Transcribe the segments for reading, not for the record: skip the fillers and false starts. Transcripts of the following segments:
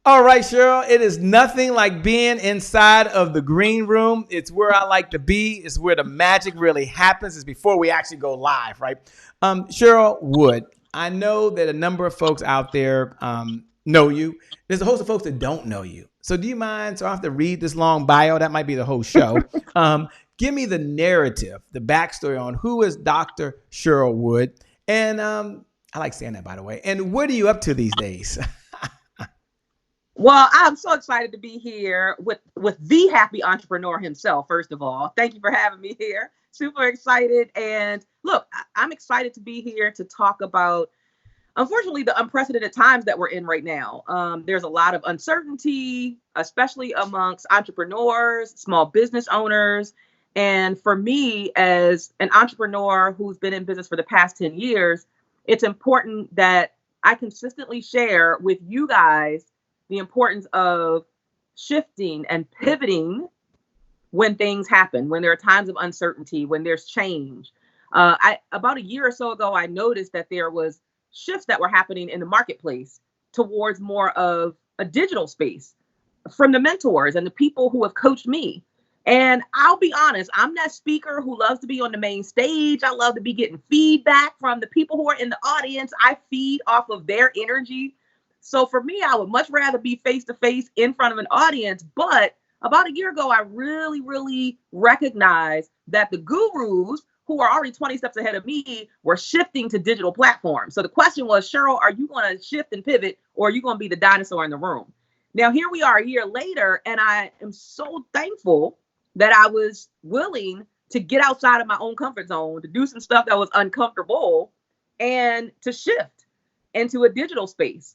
All right, Cheryl, it is nothing like being inside of the green room. It's where I like to be. It's where the magic really happens. It's before we actually go live, right? Cheryl Wood, I know that a number of folks out there know you. There's a host of folks that don't know you. So do you mind? So I have to read this long bio. That might be the whole show. Give me the narrative, the backstory on who is Dr. Cheryl Wood. And I like saying that, by the way. And what are you up to these days? Well, I'm so excited to be here with the happy entrepreneur himself, first of all. Thank you for having me here. Super excited. And look, I'm excited to be here to talk about, unfortunately, the unprecedented times that we're in right now. There's a lot of uncertainty, especially amongst entrepreneurs, small business owners. And for me, as an entrepreneur who's been in business for the past 10 years, it's important that I consistently share with you guys the importance of shifting and pivoting when things happen, when there are times of uncertainty, when there's change. About a year or so ago, I noticed that there was shifts that were happening in the marketplace towards more of a digital space from the mentors and the people who have coached me. And I'll be honest, I'm that speaker who loves to be on the main stage. I love to be getting feedback from the people who are in the audience. I feed off of their energy. So for me, I would much rather be face to face in front of an audience. But about a year ago, I really recognized that the gurus who are already 20 steps ahead of me were shifting to digital platforms. So the question was, Cheryl, are you going to shift and pivot, or are you going to be the dinosaur in the room? Now, here we are a year later, and I am so thankful that I was willing to get outside of my own comfort zone, to do some stuff that was uncomfortable, and to shift into a digital space.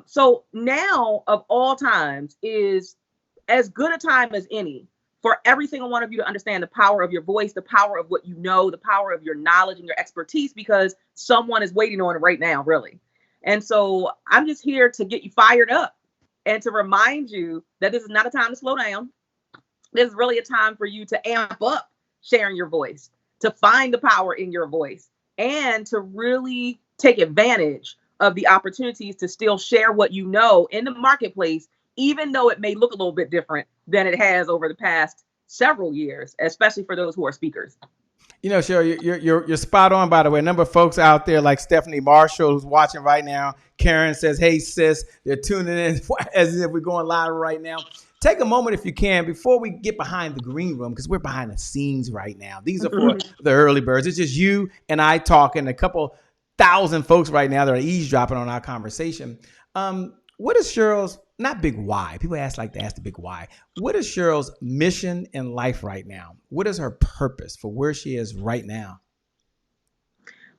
So now, of all times, is as good a time as any for every single one of you to understand the power of your voice, the power of what you know, the power of your knowledge and your expertise, because someone is waiting on it right now, really. And so I'm just here to get you fired up and to remind you that this is not a time to slow down. This is really a time for you to amp up sharing your voice, to find the power in your voice, and to really take advantage of the opportunities to still share what you know in the marketplace, even though it may look a little bit different than it has over the past several years, especially for those who are speakers. You know, Cheryl, you're spot on, by the way. A number of folks out there like Stephanie Marshall, who's watching right now. Karen says, hey, sis, they're tuning in as if we're going live right now. Take a moment, if you can, before we get behind the green room, because we're behind the scenes right now. These are for the early birds. It's just you and I talking, a couple thousand folks right now that are eavesdropping on our conversation. What is Cheryl's, not big why, people ask the big why. What is Cheryl's mission in life right now? What is her purpose for where she is right now?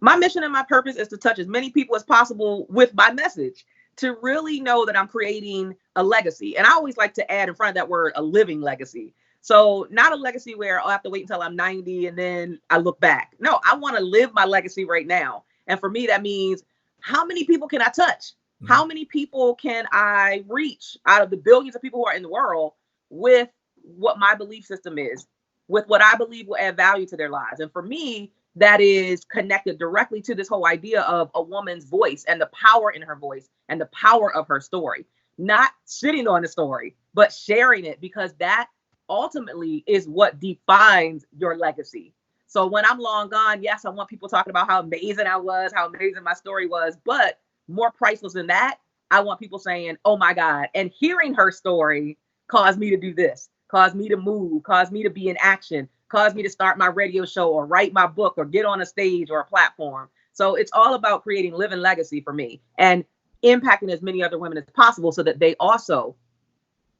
My mission and my purpose is to touch as many people as possible with my message, to really know that I'm creating a legacy. And I always like to add in front of that word, a living legacy. So not a legacy where I'll have to wait until I'm 90 and then I look back. No, I want to live my legacy right now. And for me, that means, how many people can I touch? How many people can I reach out of the billions of people who are in the world with what my belief system is, with what I believe will add value to their lives? And for me, that is connected directly to this whole idea of a woman's voice and the power in her voice and the power of her story, not sitting on the story, but sharing it, because that ultimately is what defines your legacy. So when I'm long gone, yes, I want people talking about how amazing I was, how amazing my story was, but more priceless than that, I want people saying, oh my God, and hearing her story caused me to do this, caused me to move, caused me to be in action, caused me to start my radio show or write my book or get on a stage or a platform. So it's all about creating living legacy for me and impacting as many other women as possible so that they also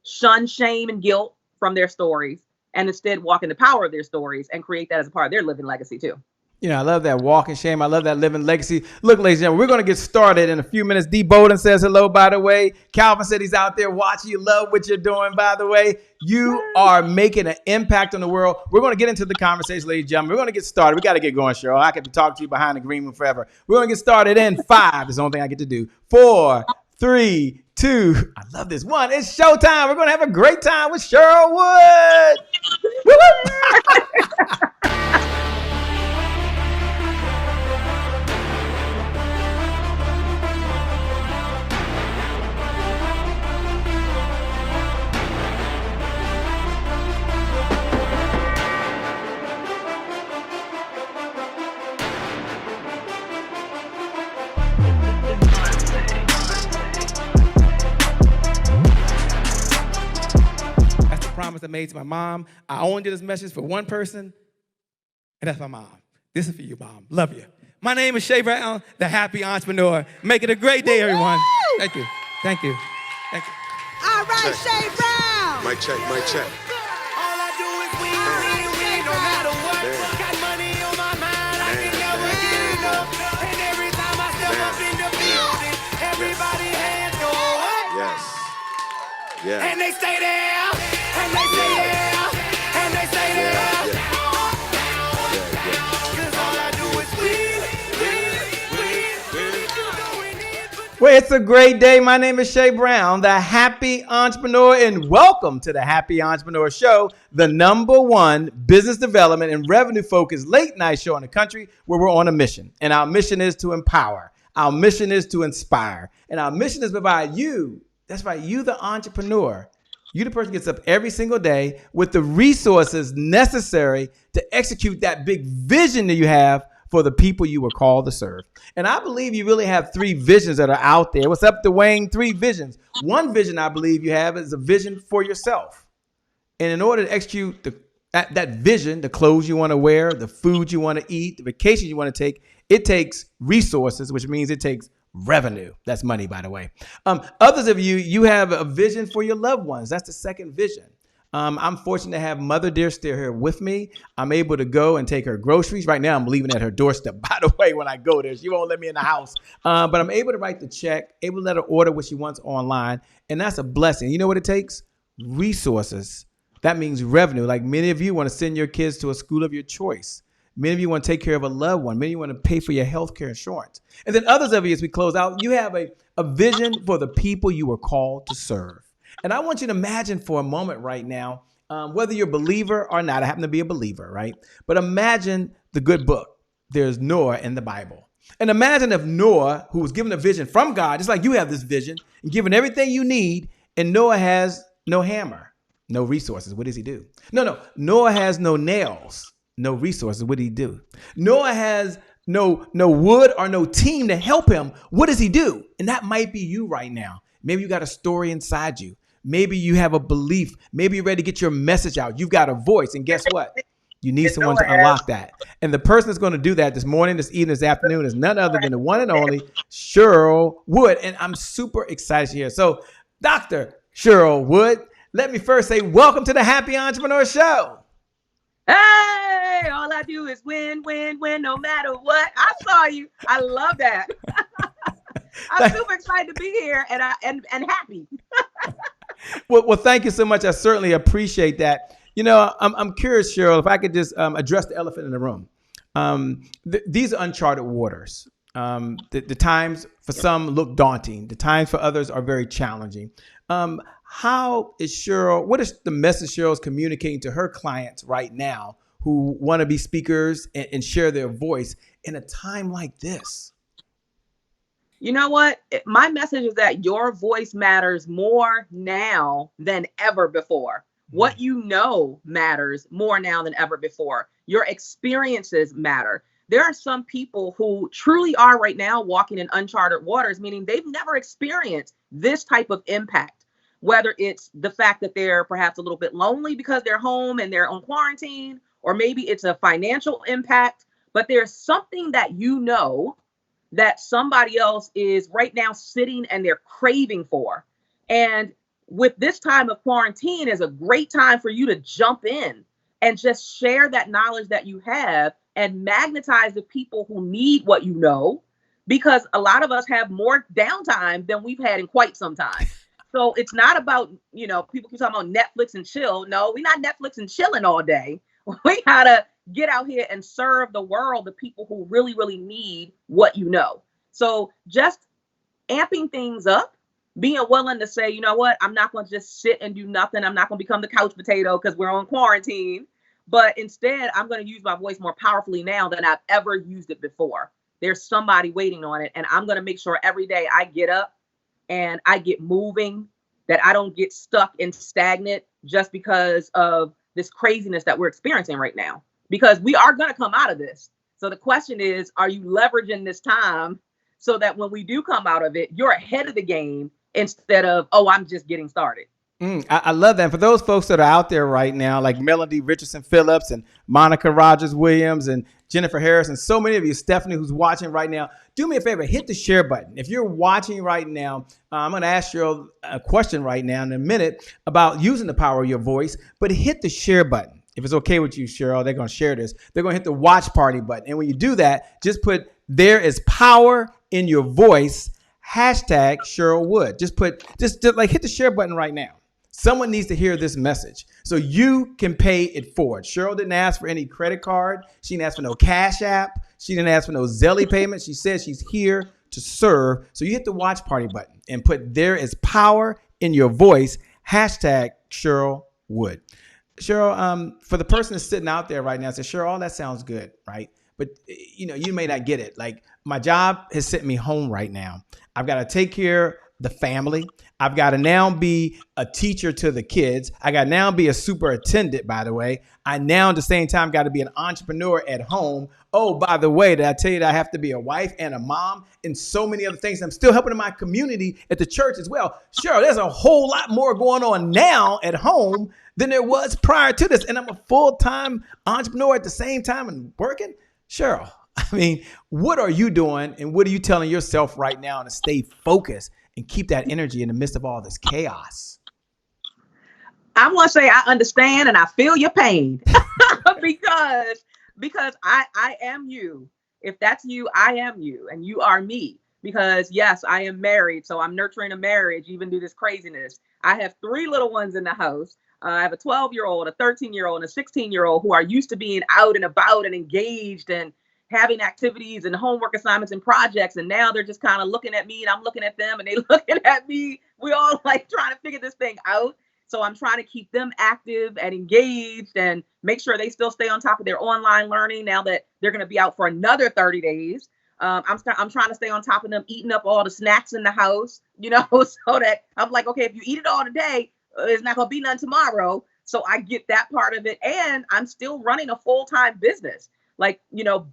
shun shame and guilt from their stories and instead walk in the power of their stories and create that as a part of their living legacy too. You know, I love that walk in shame. I love that living legacy. Look, ladies and gentlemen, we're going to get started in a few minutes. D. Bowden says hello, by the way. Calvin said he's out there watching. You love what you're doing, by the way. You are making an impact on the world. We're going to get into the conversation, ladies and gentlemen. We're going to get started. We got to get going, Cheryl. I could talk to you behind the green room forever. We're going to get started in 5. That's the only thing I get to do. 4, 3, 2. I love this. 1. It's showtime. We're going to have a great time with Cheryl Wood. Woo-hoo! promise I made to my mom. I only did this message for one person, and that's my mom. This is for you, Mom. Love you. My name is Shay Brown, the happy entrepreneur. Make it a great day, everyone. Thank you. Thank you. Thank you. All right, Shay Brown. Mic check, mic check. All I do is win, no matter what. Got money on my mind, I can never get enough. And every time I step up in the building, everybody hands go up. Yes. Yeah. And they stay there, and they stay there, and they stay there. Cause all I do is win. Well, it's a great day. My name is Shay Brown, the happy entrepreneur, and welcome to the Happy Entrepreneur Show, the #1 business development and revenue focused late night show in the country where we're on a mission. And our mission is to empower. Our mission is to inspire. And our mission is to provide you, that's right, you the entrepreneur. You the person who gets up every single day with the resources necessary to execute that big vision that you have for the people you were called to serve. And I believe you really have 3 visions that are out there. What's up, Dwayne? 3 visions. One vision I believe you have is a vision for yourself. And in order to execute that vision, the clothes you want to wear, the food you want to eat, the vacation you want to take, it takes resources, which means it takes revenue. That's money, by the way. Others of you have a vision for your loved ones. That's the second vision. I'm fortunate to have Mother Dear still here with me. I'm able to go and take her groceries. Right now, I'm leaving at her doorstep, by the way, when I go there. She won't let me in the house. But I'm able to write the check, able to let her order what she wants online. And that's a blessing. You know what it takes? Resources. That means revenue. Like many of you want to send your kids to a school of your choice. Many of you want to take care of a loved one. Many of you want to pay for your health care insurance. And then others of you, as we close out, you have a vision for the people you were called to serve. And I want you to imagine for a moment right now, whether you're a believer or not, I happen to be a believer, right? But imagine the good book. There's Noah in the Bible. And imagine if Noah, who was given a vision from God, just like you have this vision, and given everything you need, and Noah has no hammer, no resources. What does he do? No. Noah has no nails, no resources. What did he do? Noah has no wood or no team to help him. What does he do? And that might be you right now. Maybe you got a story inside you. Maybe you have a belief. Maybe you're ready to get your message out. You've got a voice. And guess what? You need someone to unlock that. And the person that's going to do that this morning, this evening, this afternoon is none other than the one and only Cheryl Wood. And I'm super excited to hear. So, Dr. Cheryl Wood, let me first say welcome to the Happy Entrepreneur Show. Hey, all I do is win, no matter what. I saw you. I love that. I'm super excited to be here and happy. Well, thank you so much. I certainly appreciate that. You know, I'm curious, Cheryl, if I could just address the elephant in the room. These are uncharted waters. The times for some look daunting. The times for others are very challenging. What is the message Cheryl's communicating to her clients right now who want to be speakers and share their voice in a time like this? You know what? My message is that your voice matters more now than ever before. What you know matters more now than ever before. Your experiences matter. There are some people who truly are right now walking in uncharted waters, meaning they've never experienced this type of impact, whether it's the fact that they're perhaps a little bit lonely because they're home and they're on quarantine, or maybe it's a financial impact, but there's something that you know that somebody else is right now sitting and they're craving for. And with this time of quarantine is a great time for you to jump in and just share that knowledge that you have and magnetize the people who need what you know, because a lot of us have more downtime than we've had in quite some time. So it's not about, people keep talking about Netflix and chill. No, we're not Netflix and chilling all day. We gotta get out here and serve the world, the people who really, really need what you know. So just amping things up, being willing to say, you know what, I'm not going to just sit and do nothing. I'm not going to become the couch potato because we're on quarantine. But instead, I'm going to use my voice more powerfully now than I've ever used it before. There's somebody waiting on it. And I'm going to make sure every day I get up and I get moving, that I don't get stuck and stagnant just because of this craziness that we're experiencing right now. Because we are going to come out of this. So the question is, are you leveraging this time so that when we do come out of it, you're ahead of the game instead of, oh, I'm just getting started? I love that. And for those folks that are out there right now, like Melody Richardson Phillips and Monica Rogers Williams and Jennifer Harris, and so many of you, Stephanie, who's watching right now, do me a favor, hit the share button. If you're watching right now, I'm going to ask you a question right now in a minute about using the power of your voice, but hit the share button. If it's okay with you, Cheryl, they're going to share this. They're going to hit the watch party button. And when you do that, just put "there is power in your voice," hashtag Cheryl Wood. Just like hit the share button right now. Someone needs to hear this message so you can pay it forward. Cheryl didn't ask for any credit card. She didn't ask for no Cash App. She didn't ask for no Zelly payment. She said she's here to serve. So you hit the watch party button and put "there is power in your voice," hashtag Cheryl Wood. Cheryl, for the person that's sitting out there right now, say, Cheryl, all that sounds good, right? But you may not get it. Like, my job has sent me home right now. I've got to take care of the family. I've got to now be a teacher to the kids. I got to now be a superintendent, by the way. I now at the same time got to be an entrepreneur at home. Oh, by the way, did I tell you that I have to be a wife and a mom and so many other things? I'm still helping in my community at the church as well. Sure, there's a whole lot more going on now at home than there was prior to this. And I'm a full-time entrepreneur at the same time and working. Cheryl, I mean, what are you doing and what are you telling yourself right now to stay focused and keep that energy in the midst of all this chaos? I want to say I understand and I feel your pain because I am you. If that's you, I am you and you are me. Because yes, I am married. So I'm nurturing a marriage even through this craziness. I have 3 little ones in the house. I have a 12-year-old, a 13-year-old, and a 16-year-old who are used to being out and about and engaged and having activities and homework assignments and projects. And now they're just kind of looking at me and I'm looking at them and they looking at me. We all like trying to figure this thing out. So I'm trying to keep them active and engaged and make sure they still stay on top of their online learning now that they're going to be out for another 30 days. I'm trying to stay on top of them, eating up all the snacks in the house, so that I'm like, okay, if you eat it all today, it's not going to be none tomorrow. So I get that part of it. And I'm still running a full-time business. Like,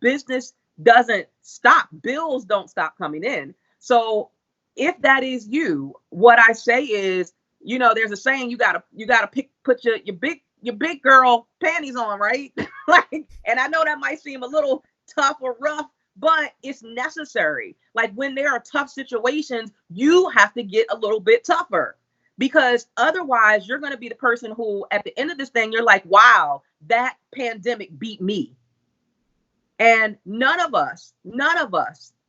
business doesn't stop. Bills don't stop coming in. So if that is you, what I say is, there's a saying, you gotta put your big girl panties on, right? And I know that might seem a little tough or rough, but it's necessary. Like, when there are tough situations, you have to get a little bit tougher. Because otherwise, you're going to be the person who, at the end of this thing, you're like, wow, that pandemic beat me. And none of us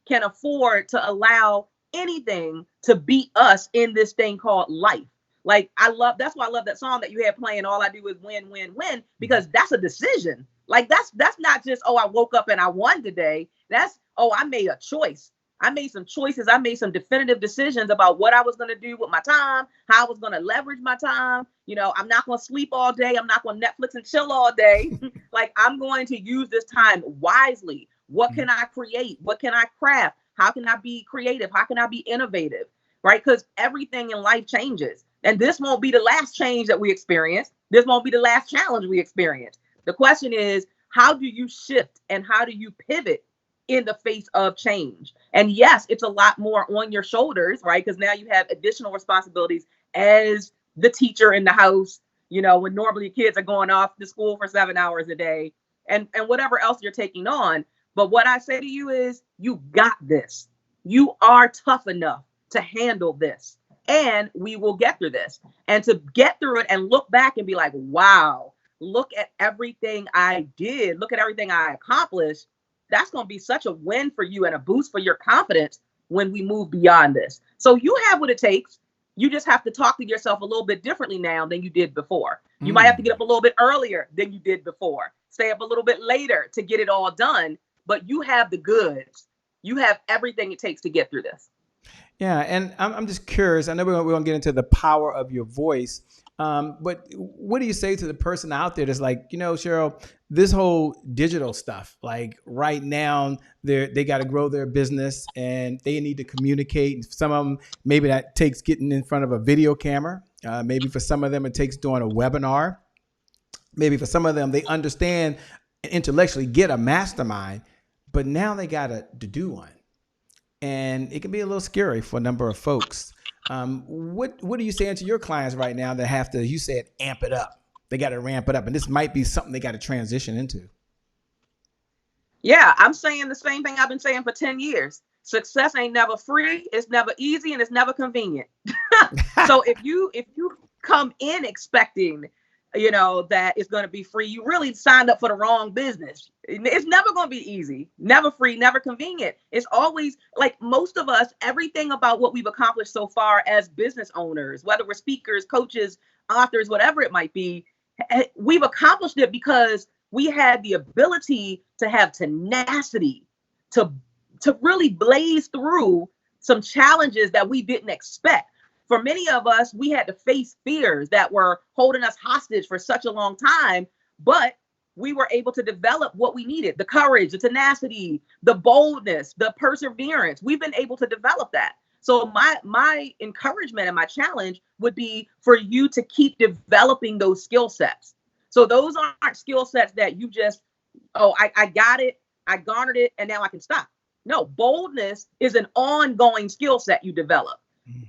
can afford to allow anything to beat us in this thing called life. Like, that's why I love that song that you had playing, All I Do Is Win, Win, Win, because that's a decision. Like, that's not just, oh, I woke up and I won today. That's, oh, I made a choice. I made some choices. I made some definitive decisions about what I was going to do with my time, how I was going to leverage my time. I'm not going to sleep all day. I'm not going to Netflix and chill all day. Like, I'm going to use this time wisely. What can I create? What can I craft? How can I be creative? How can I be innovative? Right? Because everything in life changes. And this won't be the last change that we experience. This won't be the last challenge we experience. The question is, how do you shift and how do you pivot in the face of change? And yes, it's a lot more on your shoulders, right? Because now you have additional responsibilities as the teacher in the house, when normally kids are going off to school for 7 hours a day and whatever else you're taking on. But what I say to you is, you got this. You are tough enough to handle this, and we will get through this. And to get through it and look back and be like, wow, look at everything I did. Look at everything I accomplished. That's going to be such a win for you and a boost for your confidence when we move beyond this. So you have what it takes. You just have to talk to yourself a little bit differently now than you did before. You might have to get up a little bit earlier than you did before. Stay up a little bit later to get it all done. But you have the goods. You have everything it takes to get through this. Yeah, and I'm just curious. I know we're going to get into the power of your voice, but what do you say to the person out there that's like, Cheryl, this whole digital stuff, like right now, they got to grow their business and they need to communicate. And some of them, maybe that takes getting in front of a video camera. Maybe for some of them, it takes doing a webinar. Maybe for some of them, they understand and intellectually get a mastermind, but now they got to do one. And it can be a little scary for a number of folks. What are you saying to your clients right now that have to, you said, amp it up? They got to ramp it up. And this might be something they got to transition into. Yeah, I'm saying the same thing I've been saying for 10 years. Success ain't never free, it's never easy, and it's never convenient. So if you come in expecting, that it's going to be free, you really signed up for the wrong business. It's never going to be easy, never free, never convenient. It's always, like, most of us, everything about what we've accomplished so far as business owners, whether we're speakers, coaches, authors, whatever it might be, we've accomplished it because we had the ability to have tenacity, to really blaze through some challenges that we didn't expect. For many of us, we had to face fears that were holding us hostage for such a long time, but we were able to develop what we needed: the courage, the tenacity, the boldness, the perseverance. We've been able to develop that. So my encouragement and my challenge would be for you to keep developing those skill sets. So those aren't skill sets that you just, I got it, I garnered it, and now I can stop. No, boldness is an ongoing skill set you develop.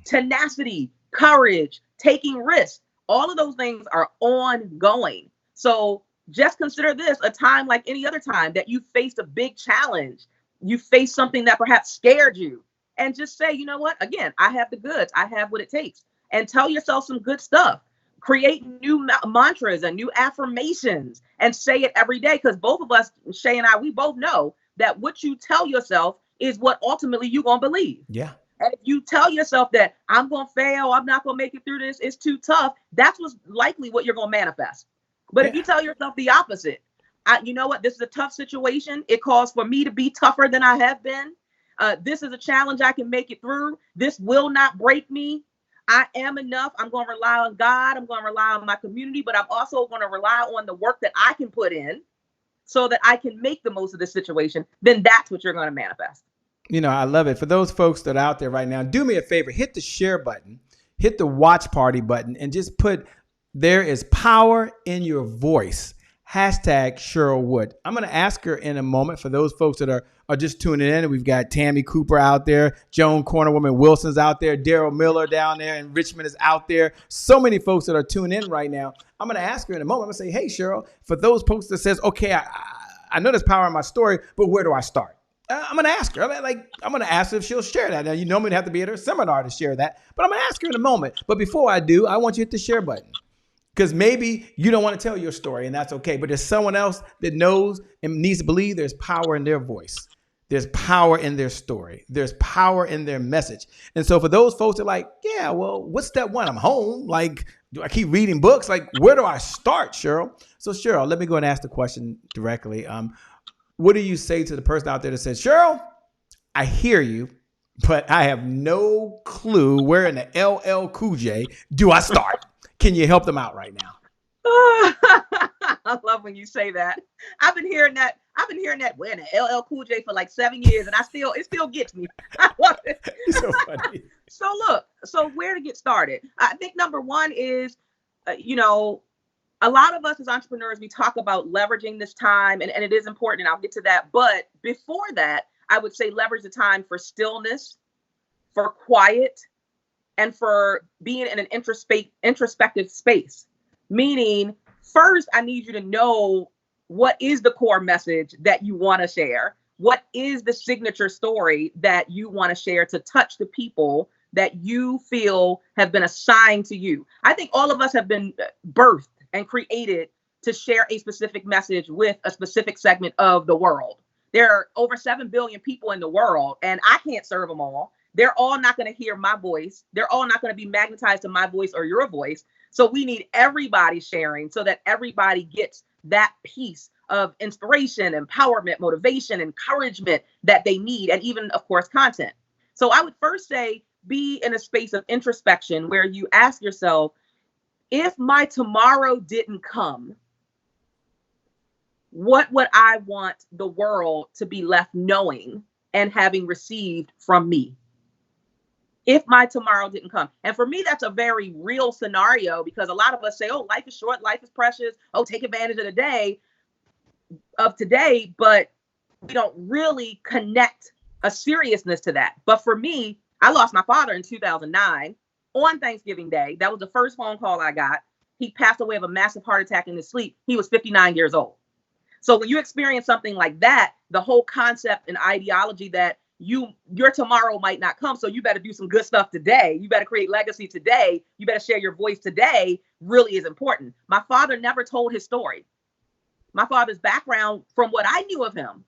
Tenacity, courage, taking risks, all of those things are ongoing. So just consider this a time like any other time that you faced a big challenge. You faced something that perhaps scared you. And just say, you know what? Again, I have the goods. I have what it takes. And tell yourself some good stuff. Create new mantras and new affirmations and say it every day. Because both of us, Shay and I, we both know that what you tell yourself is what ultimately you're going to believe. Yeah. And if you tell yourself that I'm going to fail, I'm not going to make it through this, it's too tough, that's what's likely what you're going to manifest. But if you tell yourself the opposite, you know what, this is a tough situation. It calls for me to be tougher than I have been. This is a challenge I can make it through. This will not break me. I am enough. I'm going to rely on God. I'm going to rely on my community, but I'm also going to rely on the work that I can put in so that I can make the most of this situation. Then that's what you're going to manifest. I love it. For those folks that are out there right now, do me a favor, hit the share button, hit the watch party button, and just put, there is power in your voice. Hashtag Cheryl Wood. I'm going to ask her in a moment. For those folks that are just tuning in, we've got Tammy Cooper out there, Joan Cornerwoman Wilson's out there, Daryl Miller down there in Richmond is out there. So many folks that are tuning in right now. I'm going to ask her in a moment. I'm going to say, hey, Cheryl, for those folks that says, okay, I know there's power in my story, but where do I start? I'm going to ask her. I'm going to ask her if she'll share that. Now, you normally have to be at her seminar to share that, but I'm going to ask her in a moment. But before I do, I want you to hit the share button. Because maybe you don't want to tell your story, and that's okay. But there's someone else that knows and needs to believe there's power in their voice. There's power in their story. There's power in their message. And so for those folks that are like, yeah, well, what's step one? I'm home. Like, do I keep reading books? Like, where do I start, Cheryl? So Cheryl, let me go and ask the question directly. What do you say to the person out there that says, Cheryl, I hear you, but I have no clue where in the LL Cool J do I start? Can you help them out right now? I love when you say that. I've been hearing that wearing an LL Cool J for like 7 years, and it still gets me. I love it. It's so funny. So where to get started? I think number one is, a lot of us as entrepreneurs, we talk about leveraging this time, and it is important, and I'll get to that. But before that, I would say leverage the time for stillness, for quiet, and for being in an introspective space. Meaning, first, I need you to know what is the core message that you want to share. What is the signature story that you want to share to touch the people that you feel have been assigned to you? I think all of us have been birthed and created to share a specific message with a specific segment of the world. There are over 7 billion people in the world, and I can't serve them all. They're all not going to hear my voice. They're all not going to be magnetized to my voice or your voice. So we need everybody sharing so that everybody gets that piece of inspiration, empowerment, motivation, encouragement that they need, and even, of course, content. So I would first say, be in a space of introspection where you ask yourself, if my tomorrow didn't come, what would I want the world to be left knowing and having received from me? If my tomorrow didn't come. And for me, that's a very real scenario, because a lot of us say, oh, life is short, life is precious. Oh, take advantage of the day of today. But we don't really connect a seriousness to that. But for me, I lost my father in 2009. on Thanksgiving Day. That was the first phone call I got. He passed away of a massive heart attack in his sleep. He was 59 years old. So when you experience something like that, the whole concept and ideology that your tomorrow might not come, so you better do some good stuff today. You better create legacy today. You better share your voice today really is important. My father never told his story. My father's background, from what I knew of him,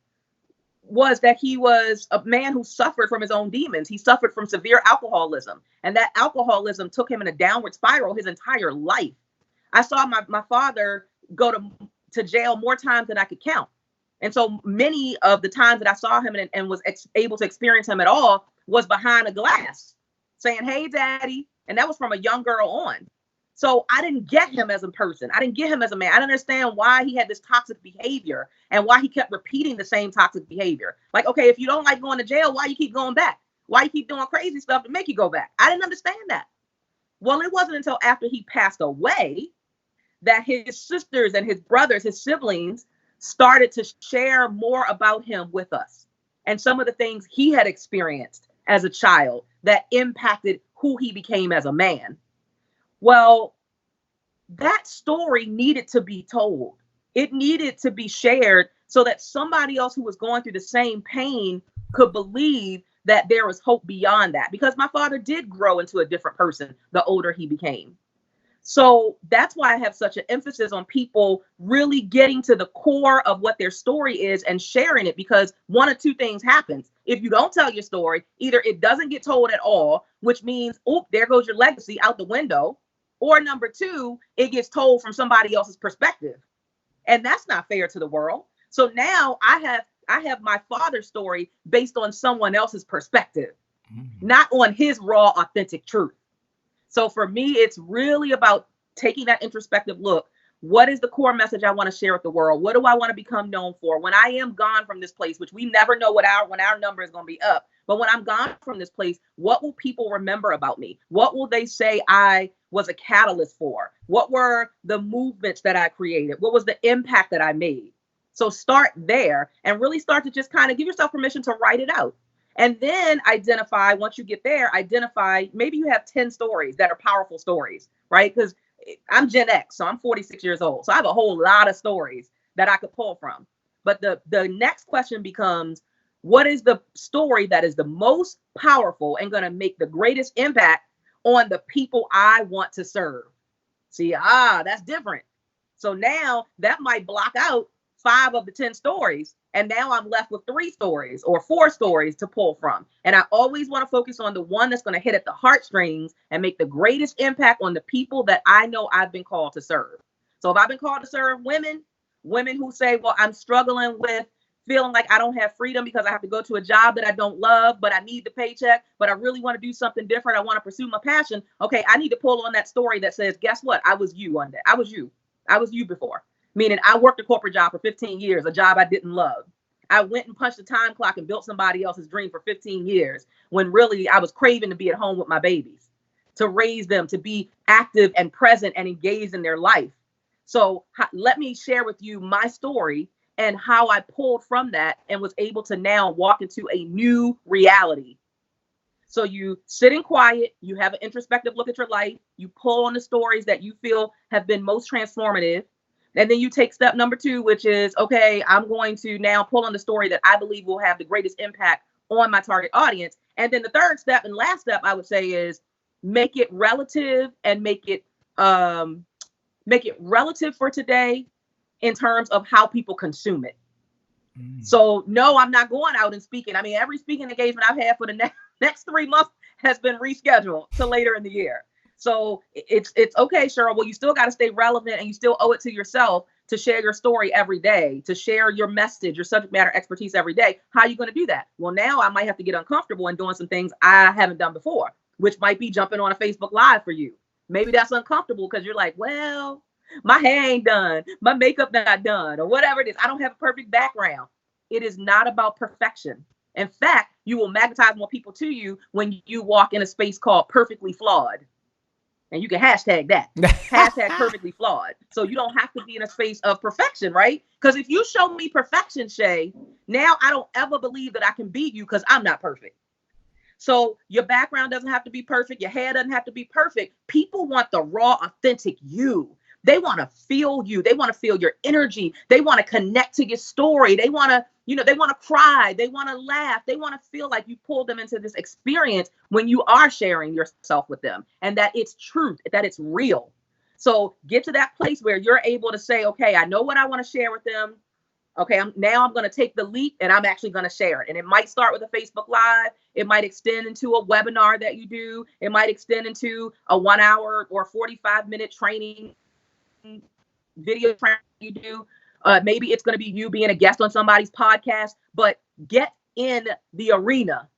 was that he was a man who suffered from his own demons. He suffered from severe alcoholism, and that alcoholism took him in a downward spiral his entire life. I saw my father go to jail more times than I could count. And so many of the times that I saw him and was able to experience him at all was behind a glass saying, "Hey, daddy." And that was from a young girl on. So I didn't get him as a person. I didn't get him as a man. I didn't understand why he had this toxic behavior and why he kept repeating the same toxic behavior. Like, okay, if you don't like going to jail, why you keep going back? Why you keep doing crazy stuff to make you go back? I didn't understand that. Well, it wasn't until after he passed away that his sisters and his brothers, his siblings, started to share more about him with us and some of the things he had experienced as a child that impacted who he became as a man. Well, that story needed to be told. It needed to be shared so that somebody else who was going through the same pain could believe that there was hope beyond that, because my father did grow into a different person the older he became. So that's why I have such an emphasis on people really getting to the core of what their story is and sharing it, because one of two things happens. If you don't tell your story, either it doesn't get told at all, which means, oh, there goes your legacy out the window. Or number two, it gets told from somebody else's perspective. And that's not fair to the world. So now I have my father's story based on someone else's perspective, not on his raw, authentic truth. So for me, it's really about taking that introspective look. What is the core message I want to share with the world? What do I want to become known for? When I am gone from this place, which we never know when our number is going to be up. But when I'm gone from this place, what will people remember about me? What will they say I was a catalyst for? What were the movements that I created? What was the impact that I made? So start there and really start to just kind of give yourself permission to write it out. And then identify, once you get there, maybe you have 10 stories that are powerful stories, right? Because I'm Gen X, so I'm 46 years old. So I have a whole lot of stories that I could pull from. But the next question becomes, what is the story that is the most powerful and going to make the greatest impact on the people I want to serve? See, that's different. So now that might block out 5 of the 10 stories. And now I'm left with 3 stories or 4 stories to pull from. And I always want to focus on the one that's going to hit at the heartstrings and make the greatest impact on the people that I know I've been called to serve. So if I've been called to serve women who say, well, I'm struggling with feeling like I don't have freedom because I have to go to a job that I don't love, but I need the paycheck, but I really want to do something different. I want to pursue my passion. Okay, I need to pull on that story that says, guess what? I was you one day. I was you before. Meaning I worked a corporate job for 15 years, a job I didn't love. I went and punched the time clock and built somebody else's dream for 15 years when really I was craving to be at home with my babies, to raise them, to be active and present and engaged in their life. So let me share with you my story and how I pulled from that and was able to now walk into a new reality. So you sit in quiet, you have an introspective look at your life, you pull on the stories that you feel have been most transformative. And then you take step number 2, which is, okay, I'm going to now pull on the story that I believe will have the greatest impact on my target audience. And then the third step and last step I would say is make it relative and make it relative for today in terms of how people consume it. So no, I'm not going out and speaking. I mean, every speaking engagement I've had for the next 3 months has been rescheduled to later in the year. So it's okay, Cheryl. Well, you still got to stay relevant and you still owe it to yourself to share your story every day, to share your message, your subject matter expertise every day. How are you going to do that? Well, now I might have to get uncomfortable and doing some things I haven't done before, which might be jumping on a Facebook Live for you. Maybe that's uncomfortable because you're like, well, my hair ain't done, my makeup not done, or whatever it is. I don't have a perfect background. It is not about perfection. In fact, you will magnetize more people to you when you walk in a space called perfectly flawed. And you can hashtag that, hashtag perfectly flawed. So you don't have to be in a space of perfection, right? Because if you show me perfection, Shay, now I don't ever believe that I can be you because I'm not perfect. So your background doesn't have to be perfect. Your hair doesn't have to be perfect. People want the raw, authentic you. They want to feel you. They want to feel your energy. They want to connect to your story. They want to, they want to cry. They want to laugh. They want to feel like you pulled them into this experience when you are sharing yourself with them, and that it's truth, that it's real. So get to that place where you're able to say, okay, I know what I want to share with them. Okay, I'm going to take the leap and I'm actually going to share it. And it might start with a Facebook Live. It might extend into a webinar that you do. It might extend into a 1 hour or 45-minute training, video training you do. Maybe it's going to be you being a guest on somebody's podcast, but get in the arena.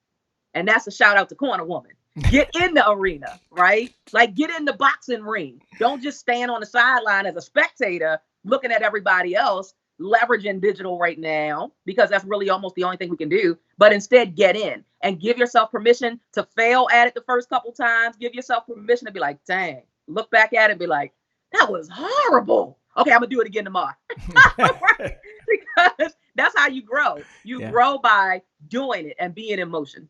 And that's a shout out to Corner Woman. Get in the arena, right? Like, get in the boxing ring. Don't just stand on the sideline as a spectator looking at everybody else leveraging digital right now, because that's really almost the only thing we can do. But instead, get in and give yourself permission to fail at it the first couple times. Give yourself permission to be like, dang, look back at it and be like, that was horrible. Okay, I'm gonna do it again tomorrow. Right? Because that's how you grow. You grow by doing it and being in motion.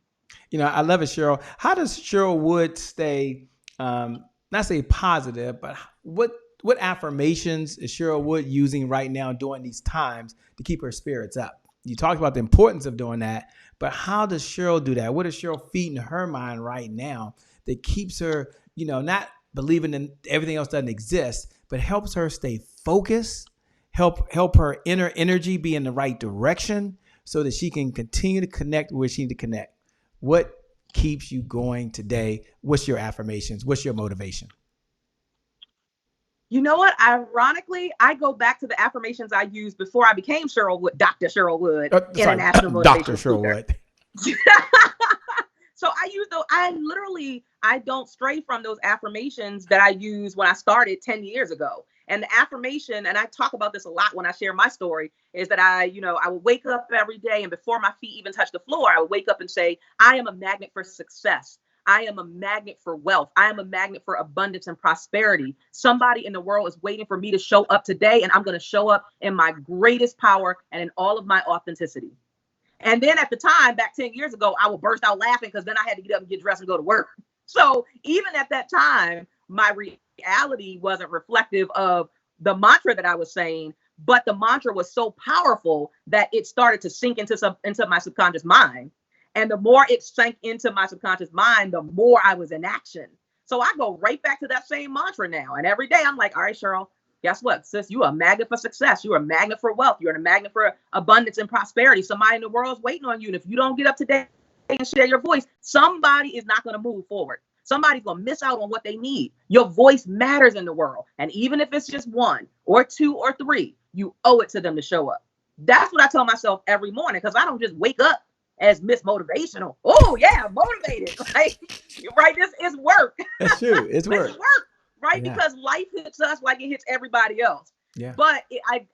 I love it, Cheryl. How does Cheryl Wood stay, not say positive, but what affirmations is Cheryl Wood using right now during these times to keep her spirits up? You talked about the importance of doing that, but how does Cheryl do that? What is Cheryl feeding her mind right now that keeps her, not believing in everything else doesn't exist, but helps her stay focused, help her inner energy be in the right direction so that she can continue to connect where she needs to connect? What keeps you going today? What's your affirmations? What's your motivation? You know what? Ironically, I go back to the affirmations I used before I became Cheryl Wood, Dr. Cheryl Wood, international motivational Dr. Cheryl Wood. So I don't stray from those affirmations that I used when I started 10 years ago. And the affirmation, and I talk about this a lot when I share my story, is that I would wake up every day, and before my feet even touch the floor, I would wake up and say, I am a magnet for success. I am a magnet for wealth. I am a magnet for abundance and prosperity. Somebody in the world is waiting for me to show up today, and I'm going to show up in my greatest power and in all of my authenticity. And then at the time, back 10 years ago, I would burst out laughing because then I had to get up and get dressed and go to work. So even at that time, my reality wasn't reflective of the mantra that I was saying, but the mantra was so powerful that it started to sink into my subconscious mind. And the more it sank into my subconscious mind, the more I was in action. So I go right back to that same mantra now. And every day I'm like, all right, Cheryl, guess what, sis? You are a magnet for success. You are a magnet for wealth. You're a magnet for abundance and prosperity. Somebody in the world is waiting on you. And if you don't get up today and share your voice, somebody is not going to move forward. Somebody's going to miss out on what they need. Your voice matters in the world. And even if it's just 1 or 2 or 3, you owe it to them to show up. That's what I tell myself every morning, because I don't just wake up as Miss Motivational. Oh yeah, motivated. Right? This is work. That's true. It's work. It's work, right? Yeah. Because life hits us like it hits everybody else. Yeah. But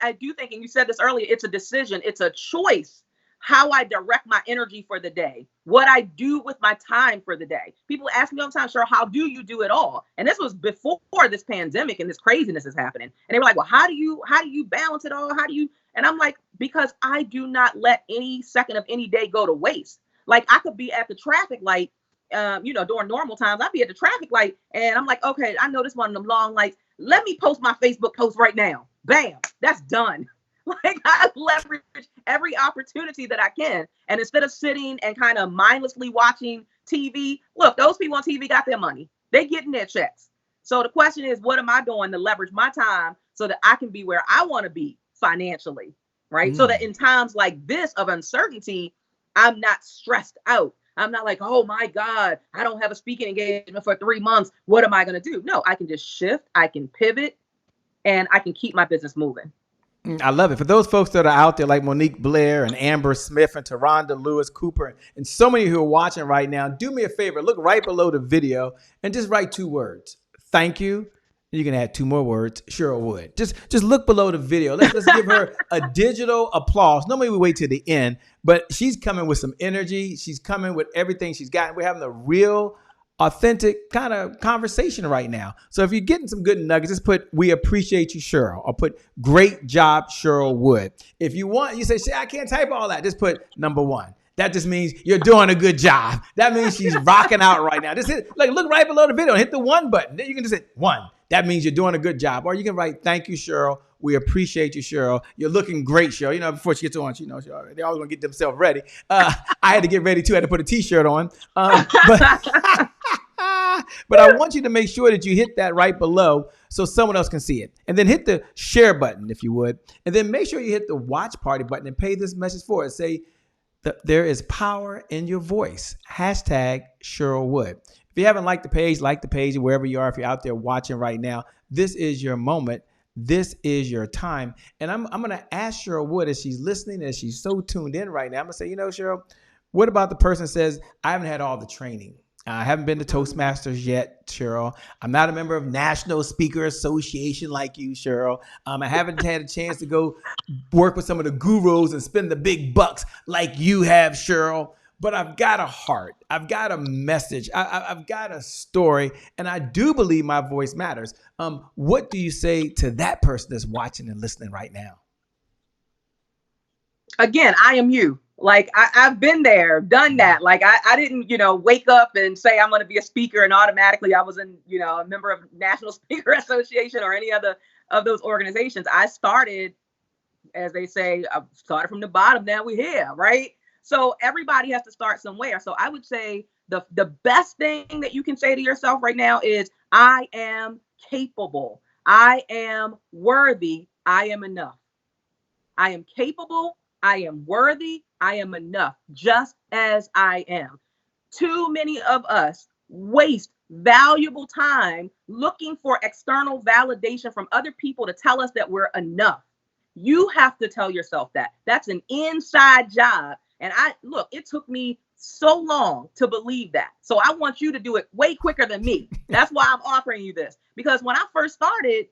I do think, and you said this earlier, it's a decision. It's a choice how I direct my energy for the day, what I do with my time for the day. People ask me all the time, Cheryl, how do you do it all? And this was before this pandemic and this craziness is happening. And they were like, well, how do you balance it all? How do you? And I'm like, because I do not let any second of any day go to waste. Like, I could be at the traffic light, during normal times, I'd be at the traffic light and I'm like, okay, I know this one of them long lights. Let me post my Facebook post right now. Bam, that's done. Like, I leverage every opportunity that I can. And instead of sitting and kind of mindlessly watching TV, look, those people on TV got their money. They're getting their checks. So the question is, what am I doing to leverage my time so that I can be where I want to be financially, right? So that in times like this of uncertainty, I'm not stressed out. I'm not like, oh my God, I don't have a speaking engagement for 3 months. What am I going to do? No, I can just shift. I can pivot and I can keep my business moving. I love it. For those folks that are out there like Monique Blair and Amber Smith and Taronda Lewis Cooper and so many who are watching right now, do me a favor, look right below the video and just write 2 words. Thank you. You can add 2 more words, Cheryl Wood. Just look below the video. Let's give her a digital applause. Normally we wait to the end, but she's coming with some energy. She's coming with everything she's got. We're having a real authentic kind of conversation right now. So if you're getting some good nuggets, just put, we appreciate you, Cheryl, or put, great job, Cheryl Wood. If you want, you say, I can't type all that. Just put number 1. That just means you're doing a good job. That means she's rocking out right now. Just hit, like, look right below the video and hit the 1 button. Then you can just hit 1. That means you're doing a good job. Or you can write, thank you, Cheryl. We appreciate you, Cheryl. You're looking great, Cheryl. You know, before she gets on, they're always going to get themselves ready. I had to get ready, too. I had to put a T-shirt on. But I want you to make sure that you hit that right below so someone else can see it. And then hit the share button, if you would. And then make sure you hit the watch party button and pay this message forward. Say, there is power in your voice. Hashtag Cheryl Wood. If you haven't liked the page wherever you are. If you're out there watching right now, this is your moment. This is your time. And I'm going to ask Cheryl Wood, as she's listening, as she's so tuned in right now, I'm going to say, Cheryl, what about the person that says, I haven't had all the training? I haven't been to Toastmasters yet, Cheryl. I'm not a member of National Speaker Association like you, Cheryl. I haven't had a chance to go work with some of the gurus and spend the big bucks like you have, Cheryl. But I've got a heart. I've got a message. I've got a story. And I do believe my voice matters. What do you say to that person that's watching and listening right now? Again, I am you. Like, I've been there, done that. Like, I didn't, wake up and say I'm going to be a speaker and automatically I was a member of National Speaker Association or any other of those organizations. I started, as they say, I started from the bottom, now we're here, right? So everybody has to start somewhere. So I would say the best thing that you can say to yourself right now is, I am capable. I am worthy. I am enough. I am capable. I am worthy. I am enough, just as I am. Too many of us waste valuable time looking for external validation from other people to tell us that we're enough. You have to tell yourself that. That's an inside job. And it took me so long to believe that. So I want you to do it way quicker than me. That's why I'm offering you this. Because when I first started,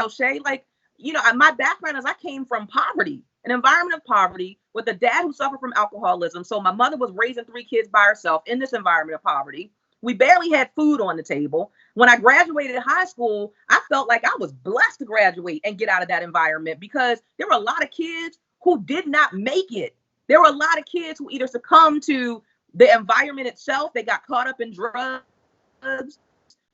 Shay, my background is I came from poverty, an environment of poverty with a dad who suffered from alcoholism. So my mother was raising 3 kids by herself in this environment of poverty. We barely had food on the table. When I graduated high school, I felt like I was blessed to graduate and get out of that environment because there were a lot of kids who did not make it. There were a lot of kids who either succumbed to the environment itself, they got caught up in drugs,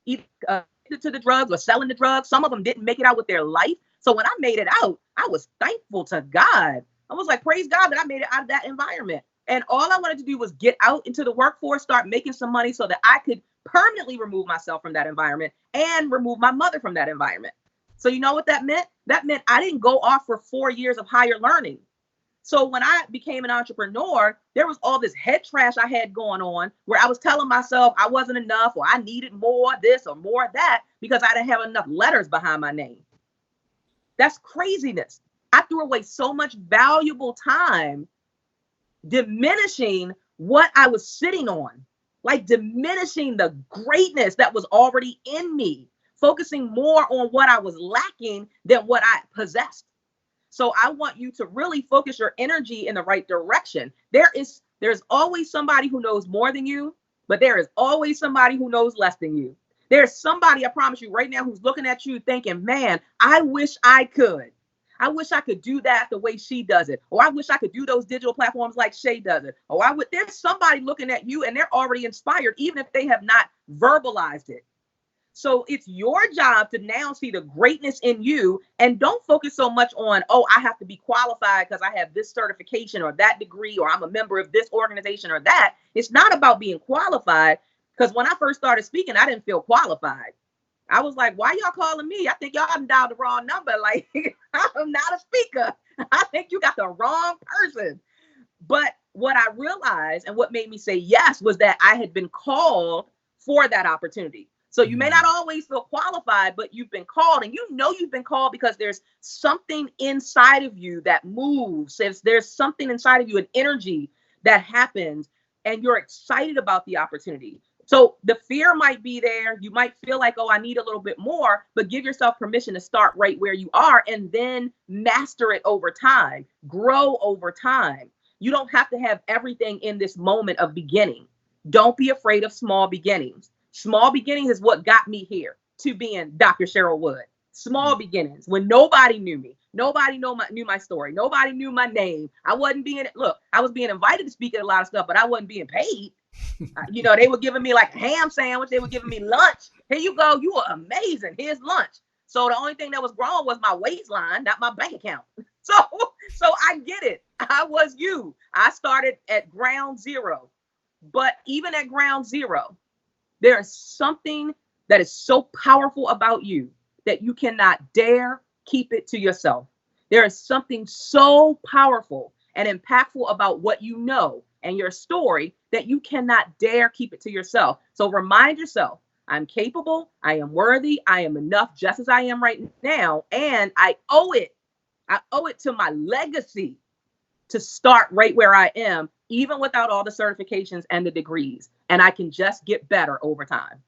either to the drugs or selling the drugs. Some of them didn't make it out with their life. So when I made it out, I was thankful to God. I was like, praise God that I made it out of that environment. And all I wanted to do was get out into the workforce, start making some money so that I could permanently remove myself from that environment and remove my mother from that environment. So you know what that meant? That meant I didn't go off for 4 years of higher learning. So when I became an entrepreneur, there was all this head trash I had going on where I was telling myself I wasn't enough or I needed more this or more that because I didn't have enough letters behind my name. That's craziness. I threw away so much valuable time diminishing what I was sitting on, like diminishing the greatness that was already in me, focusing more on what I was lacking than what I possessed. So I want you to really focus your energy in the right direction. There's always somebody who knows more than you, but there is always somebody who knows less than you. There's somebody, I promise you right now, who's looking at you thinking, man, I wish I could. I wish I could do that the way she does it. Or I wish I could do those digital platforms like Shay does it. Or there's somebody looking at you and they're already inspired, even if they have not verbalized it. So it's your job to now see the greatness in you and don't focus so much on, I have to be qualified because I have this certification or that degree, or I'm a member of this organization or that. It's not about being qualified, because when I first started speaking, I didn't feel qualified. I was like, why y'all calling me? I think y'all have dialed the wrong number. Like, I'm not a speaker. I think you got the wrong person. But what I realized and what made me say yes was that I had been called for that opportunity. So you may not always feel qualified, but you've been called, and you've been called because there's something inside of you that moves. There's something inside of you, an energy that happens, and you're excited about the opportunity. So the fear might be there. You might feel like, I need a little bit more, but give yourself permission to start right where you are and then master it over time, grow over time. You don't have to have everything in this moment of beginning. Don't be afraid of small beginnings. Small beginnings is what got me here to being Dr. Cheryl Wood. Small beginnings when nobody knew me. Nobody knew my story. Nobody knew my name. I wasn't being, look, I was being invited to speak at a lot of stuff, but I wasn't being paid. You know, they were giving me like a ham sandwich. They were giving me lunch. Here you go. You are amazing. Here's lunch. So the only thing that was wrong was my waistline, not my bank account. So I get it. I was you. I started at ground zero. But even at ground zero, there is something that is so powerful about you that you cannot dare keep it to yourself. There is something so powerful and impactful about what you know and your story that you cannot dare keep it to yourself. So remind yourself, I'm capable, I am worthy, I am enough just as I am right now, and I owe it to my legacy to start right where I am, even without all the certifications and the degrees. And I can just get better over time.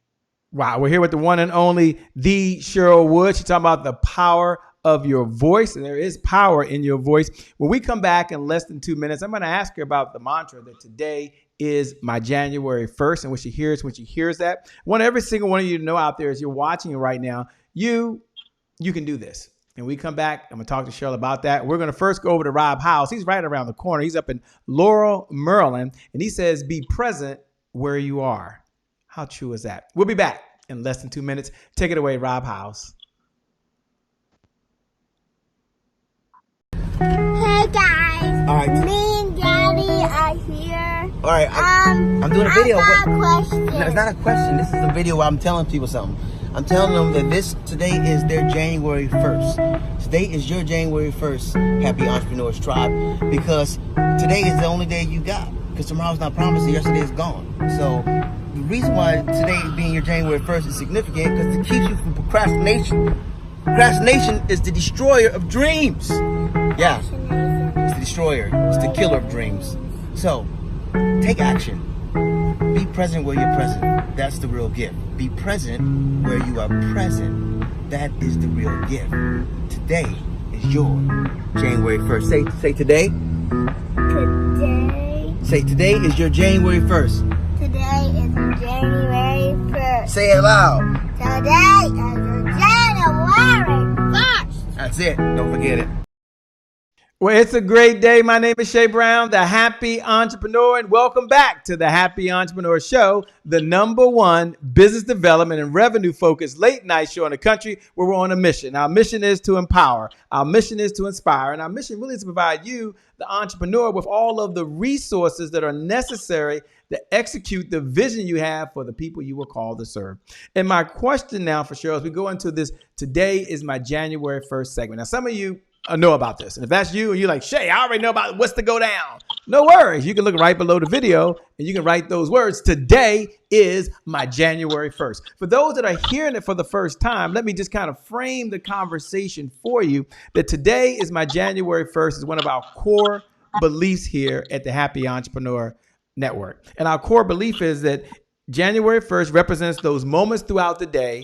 Wow, we're here with the one and only, the Cheryl Wood. She's talking about the power of your voice, and there is power in your voice. When we come back in less than 2 minutes, I'm going to ask her about the mantra that today is my January 1st, and when she hears that, I want every single one of you to know out there as you're watching right now, you can do this. And we come back, I'm going to talk to Cheryl about that. We're going to first go over to Rob House. He's right around the corner. He's up in Laurel, Maryland, and he says, be present where you are. How true is that? We'll be back in less than 2 minutes. Take it away, Rob House. Hey guys, All right. me and Daddy are here. All right, I'm doing a video. I got a question. No, it's not a question. This is a video where I'm telling people something. I'm telling them that today is their January 1st. Today is your January 1st Happy Entrepreneurs Tribe, because today is the only day you got. Because tomorrow's not promised and yesterday is gone. So the reason why today being your January 1st is significant because it keeps you from procrastination. Procrastination is the destroyer of dreams. Yeah, it's the destroyer. It's the killer of dreams. So take action. Be present where you're present. That's the real gift. Be present where you are present. That is the real gift. Today is your January 1st. Say today. Today. Say today is your January 1st. Today is January 1st. Say it loud. Today is January 1st. That's it. Don't forget it. Well, it's a great day. My name is Shay Brown, the Happy Entrepreneur, and welcome back to the Happy Entrepreneur Show, the #1 business development and revenue-focused late-night show in the country where we're on a mission. Our mission is to empower. Our mission is to inspire. And our mission really is to provide you, the entrepreneur, with all of the resources that are necessary to execute the vision you have for the people you were called to serve. And my question now for Cheryl, as we go into this, today is my January 1st segment. Now, some of you know about this. And if that's you and you're like, Shay, I already know about what's to go down. No worries. You can look right below the video and you can write those words. Today is my January 1st. For those that are hearing it for the first time, let me just kind of frame the conversation for you that today is my January 1st is one of our core beliefs here at the Happy Entrepreneur Network. And our core belief is that January 1st represents those moments throughout the day.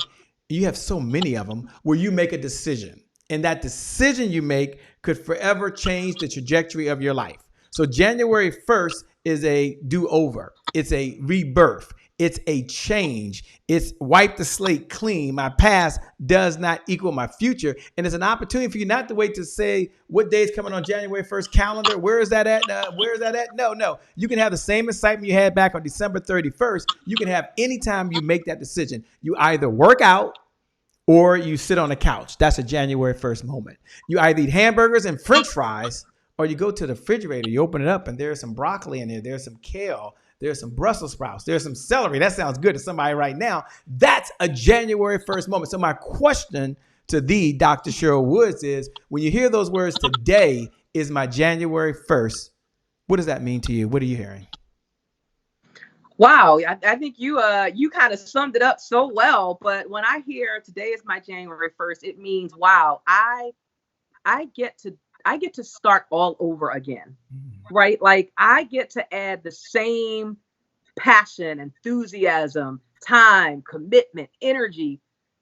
You have so many of them where you make a decision. And that decision you make could forever change the trajectory of your life. So January 1st is a do-over. It's a rebirth. It's a change. It's wipe the slate clean. My past does not equal my future. And it's an opportunity for you not to wait to say what day is coming on January 1st calendar. Where is that at? Where is that at? No. You can have the same excitement you had back on December 31st. You can have anytime you make that decision. You either work out or you sit on a couch. That's a January 1st moment. You either eat hamburgers and French fries, or you go to the refrigerator, you open it up, and there's some broccoli in there, there's some kale, there's some Brussels sprouts, there's some celery. That sounds good to somebody right now. That's a January 1st moment. So my question to thee, Dr. Cheryl Woods, is when you hear those words, today is my January 1st, what does that mean to you? What are you hearing? Wow, I think you kind of summed it up so well. But when I hear today is my January 1st, it means, wow, I get to start all over again, right? Like I get to add the same passion, enthusiasm, time, commitment, energy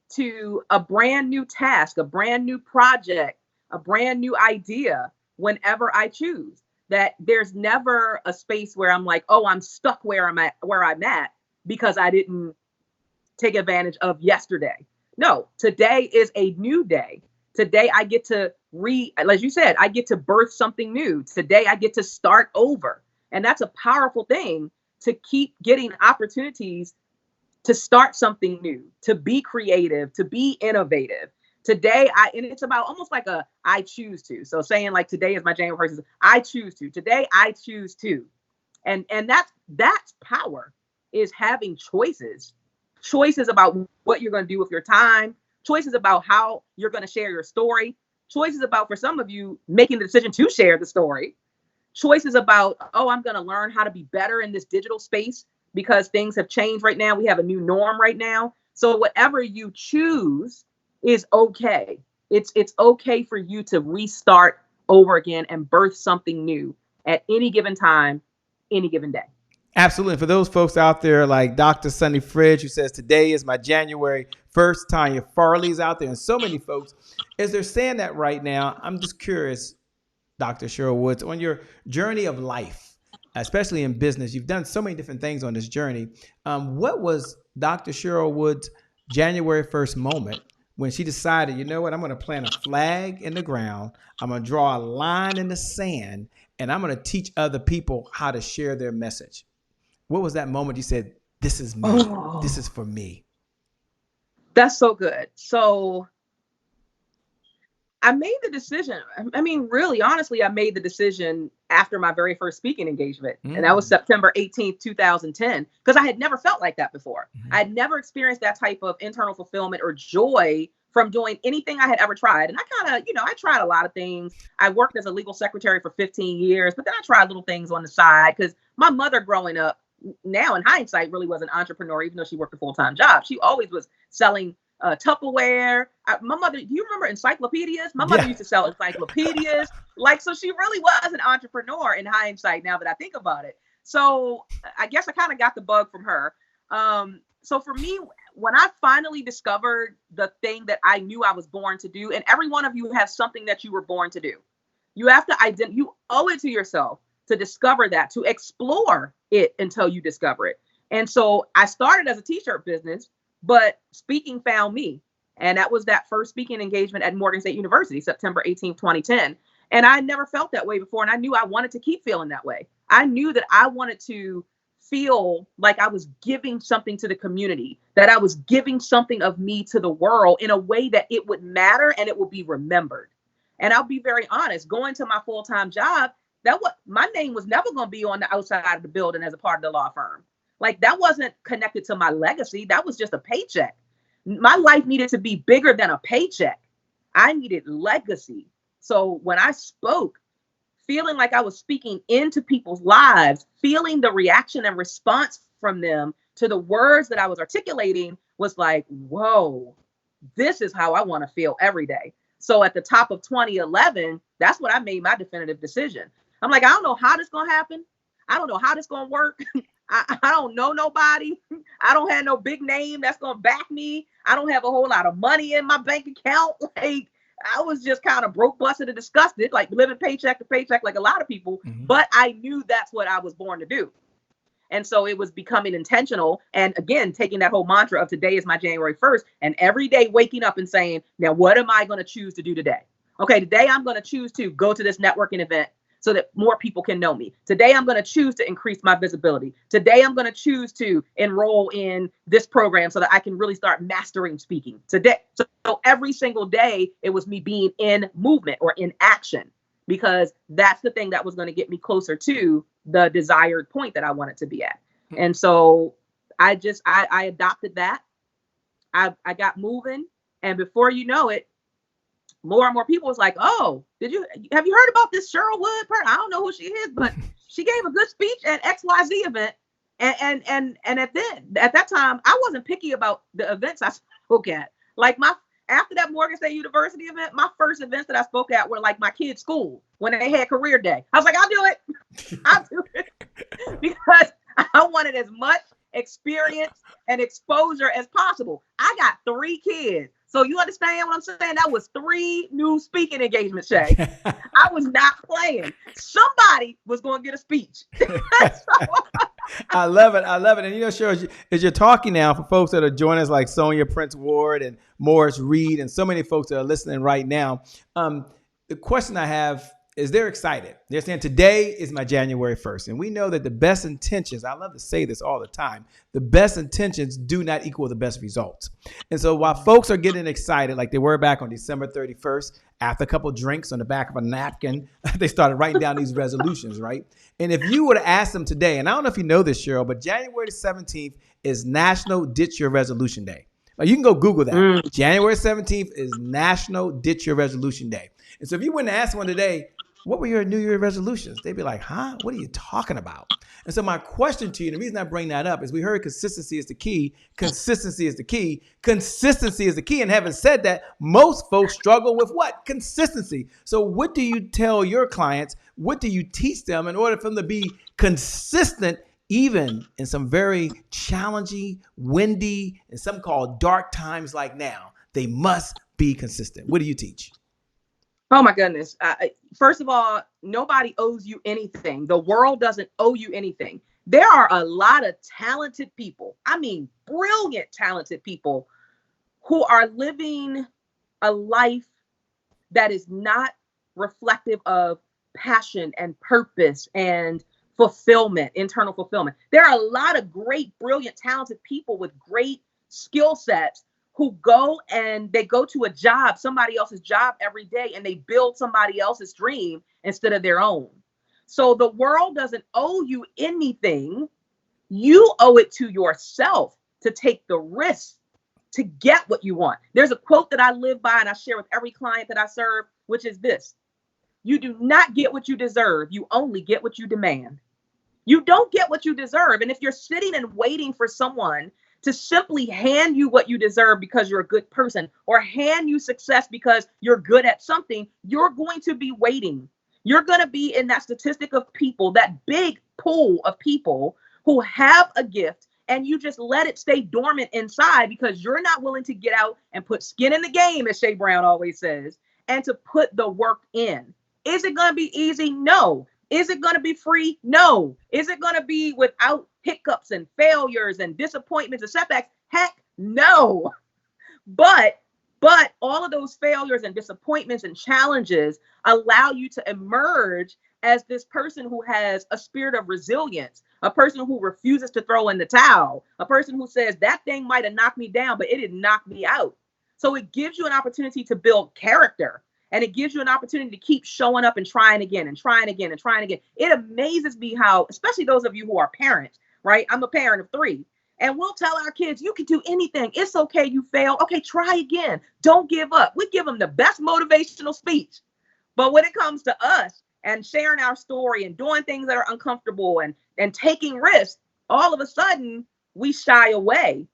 to a brand new task, a brand new project, a brand new idea whenever I choose. That there's never a space where I'm like, oh, I'm stuck where I'm at because I didn't take advantage of yesterday. No, today is a new day. Today I get to as you said, I get to birth something new. Today I get to start over. And that's a powerful thing, to keep getting opportunities to start something new, to be creative, to be innovative. Today, and it's about almost like I choose to. So saying like today is my January 1st, I choose to. Today, I choose to. And that's power, is having choices. Choices about what you're going to do with your time. Choices about how you're going to share your story. Choices about, for some of you, making the decision to share the story. Choices about, oh, I'm going to learn how to be better in this digital space because things have changed right now. We have a new norm right now. So whatever you choose is okay. It's okay for you to restart over again and birth something new at any given time, any given day. Absolutely. For those folks out there like Dr. Sunny Fridge, who says today is my January 1st, Tanya Farley's out there, and so many folks, as they're saying that right now, I'm just curious, Dr. Cheryl Woods, on your journey of life, especially in business, you've done so many different things on this journey. What was Dr. Cheryl Woods' January 1st moment when she decided, you know what, I'm going to plant a flag in the ground, I'm going to draw a line in the sand, and I'm going to teach other people how to share their message? What was that moment you said, this is me, this is for me? That's so good. So I made the decision. I mean, really, honestly, I made the decision after my very first speaking engagement. And that was September 18th, 2010, because I had never felt like that before. I had never experienced that type of internal fulfillment or joy from doing anything I had ever tried. And I kind of, I tried a lot of things. I worked as a legal secretary for 15 years, but then I tried little things on the side because my mother growing up, now in hindsight, really was an entrepreneur, even though she worked a full-time job. She always was selling Tupperware. My mother, do you remember encyclopedias? My mother used to sell encyclopedias. So she really was an entrepreneur in hindsight, now that I think about it. So I guess I kind of got the bug from her. So for me, when I finally discovered the thing that I knew I was born to do, and every one of you has something that you were born to do. You have to you owe it to yourself to discover that, to explore it until you discover it. And so I started as a t-shirt business, but speaking found me. And that was that first speaking engagement at Morgan State University, September 18th, 2010. And I never felt that way before. And I knew I wanted to keep feeling that way. I knew that I wanted to feel like I was giving something to the community, that I was giving something of me to the world in a way that it would matter and it would be remembered. And I'll be very honest, going to my full-time job, my name was never going to be on the outside of the building as a part of the law firm. Like, that wasn't connected to my legacy. That was just a paycheck. My life needed to be bigger than a paycheck. I needed legacy. So when I spoke, feeling like I was speaking into people's lives, feeling the reaction and response from them to the words that I was articulating was like, whoa, this is how I want to feel every day. So at the top of 2011, that's when I made my definitive decision. I'm like, I don't know how this is going to happen. I don't know how this is going to work. I don't know nobody. I don't have no big name that's going to back me. I don't have a whole lot of money in my bank account. Like, I was just kind of broke, busted, and disgusted, like living paycheck to paycheck like a lot of people. But I knew that's what I was born to do. And so it was becoming intentional. And again, taking that whole mantra of today is my January 1st, and every day waking up and saying, now, what am I going to choose to do today? Okay, today I'm going to choose to go to this networking event so that more people can know me. Today, I'm going to choose to increase my visibility. Today, I'm going to choose to enroll in this program so that I can really start mastering speaking today. So every single day, it was me being in movement or in action, because that's the thing that was going to get me closer to the desired point that I wanted to be at. And so I adopted that. I got moving. And before you know it, more and more people was like, oh, have you heard about this Cheryl Wood person? I don't know who she is, but she gave a good speech at XYZ event. And at that time, I wasn't picky about the events I spoke at. Like after that Morgan State University event, my first events that I spoke at were like my kids' school when they had career day. I was like, I'll do it. I'll do it. Because I wanted as much experience and exposure as possible. I got 3 kids. So you understand what I'm saying? That was 3 new speaking engagements, Shay. I was not playing. Somebody was going to get a speech. I love it. I love it. And Cheryl, as you're talking now, for folks that are joining us, like Sonia Prince Ward and Morris Reed, and so many folks that are listening right now, the question I have is they're excited. They're saying today is my January 1st. And we know that the best intentions, I love to say this all the time, the best intentions do not equal the best results. And so while folks are getting excited, like they were back on December 31st, after a couple of drinks on the back of a napkin, they started writing down these resolutions, right? And if you were to ask them today, and I don't know if you know this, Cheryl, but January the 17th is National Ditch Your Resolution Day. Like, you can go Google that. January 17th is National Ditch Your Resolution Day. And so if you went to ask one today, what were your New Year resolutions? They'd be like, huh? What are you talking about? And so my question to you, the reason I bring that up is we heard consistency is the key. Consistency is the key. Consistency is the key. And having said that, most folks struggle with what? Consistency. So what do you tell your clients? What do you teach them in order for them to be consistent, even in some very challenging, windy, and some call dark times like now? They must be consistent. What do you teach? Oh my goodness. First of all, nobody owes you anything. The world doesn't owe you anything. There are a lot of talented people. I mean, brilliant, talented people who are living a life that is not reflective of passion and purpose and fulfillment, internal fulfillment. There are a lot of great, brilliant, talented people with great skill sets who go to a job, somebody else's job every day, and they build somebody else's dream instead of their own. So the world doesn't owe you anything. You owe it to yourself to take the risk to get what you want. There's a quote that I live by and I share with every client that I serve, which is this: you do not get what you deserve. You only get what you demand. You don't get what you deserve. And if you're sitting and waiting for someone to simply hand you what you deserve because you're a good person, or hand you success because you're good at something, you're going to be waiting. You're going to be in that statistic of people, that big pool of people who have a gift, and you just let it stay dormant inside because you're not willing to get out and put skin in the game, as Shay Brown always says, and to put the work in. Is it going to be easy? No. Is it going to be free? No. Is it going to be without hiccups and failures and disappointments and setbacks? Heck, no. But all of those failures and disappointments and challenges allow you to emerge as this person who has a spirit of resilience, a person who refuses to throw in the towel, a person who says that thing might have knocked me down, but it didn't knock me out. So it gives you an opportunity to build character. And it gives you an opportunity to keep showing up and trying again and trying again and trying again. It amazes me how, especially those of you who are parents, right? I'm a parent of 3. And we'll tell our kids, you can do anything. It's okay. You fail. Okay, try again. Don't give up. We give them the best motivational speech. But when it comes to us and sharing our story and doing things that are uncomfortable and taking risks, all of a sudden we shy away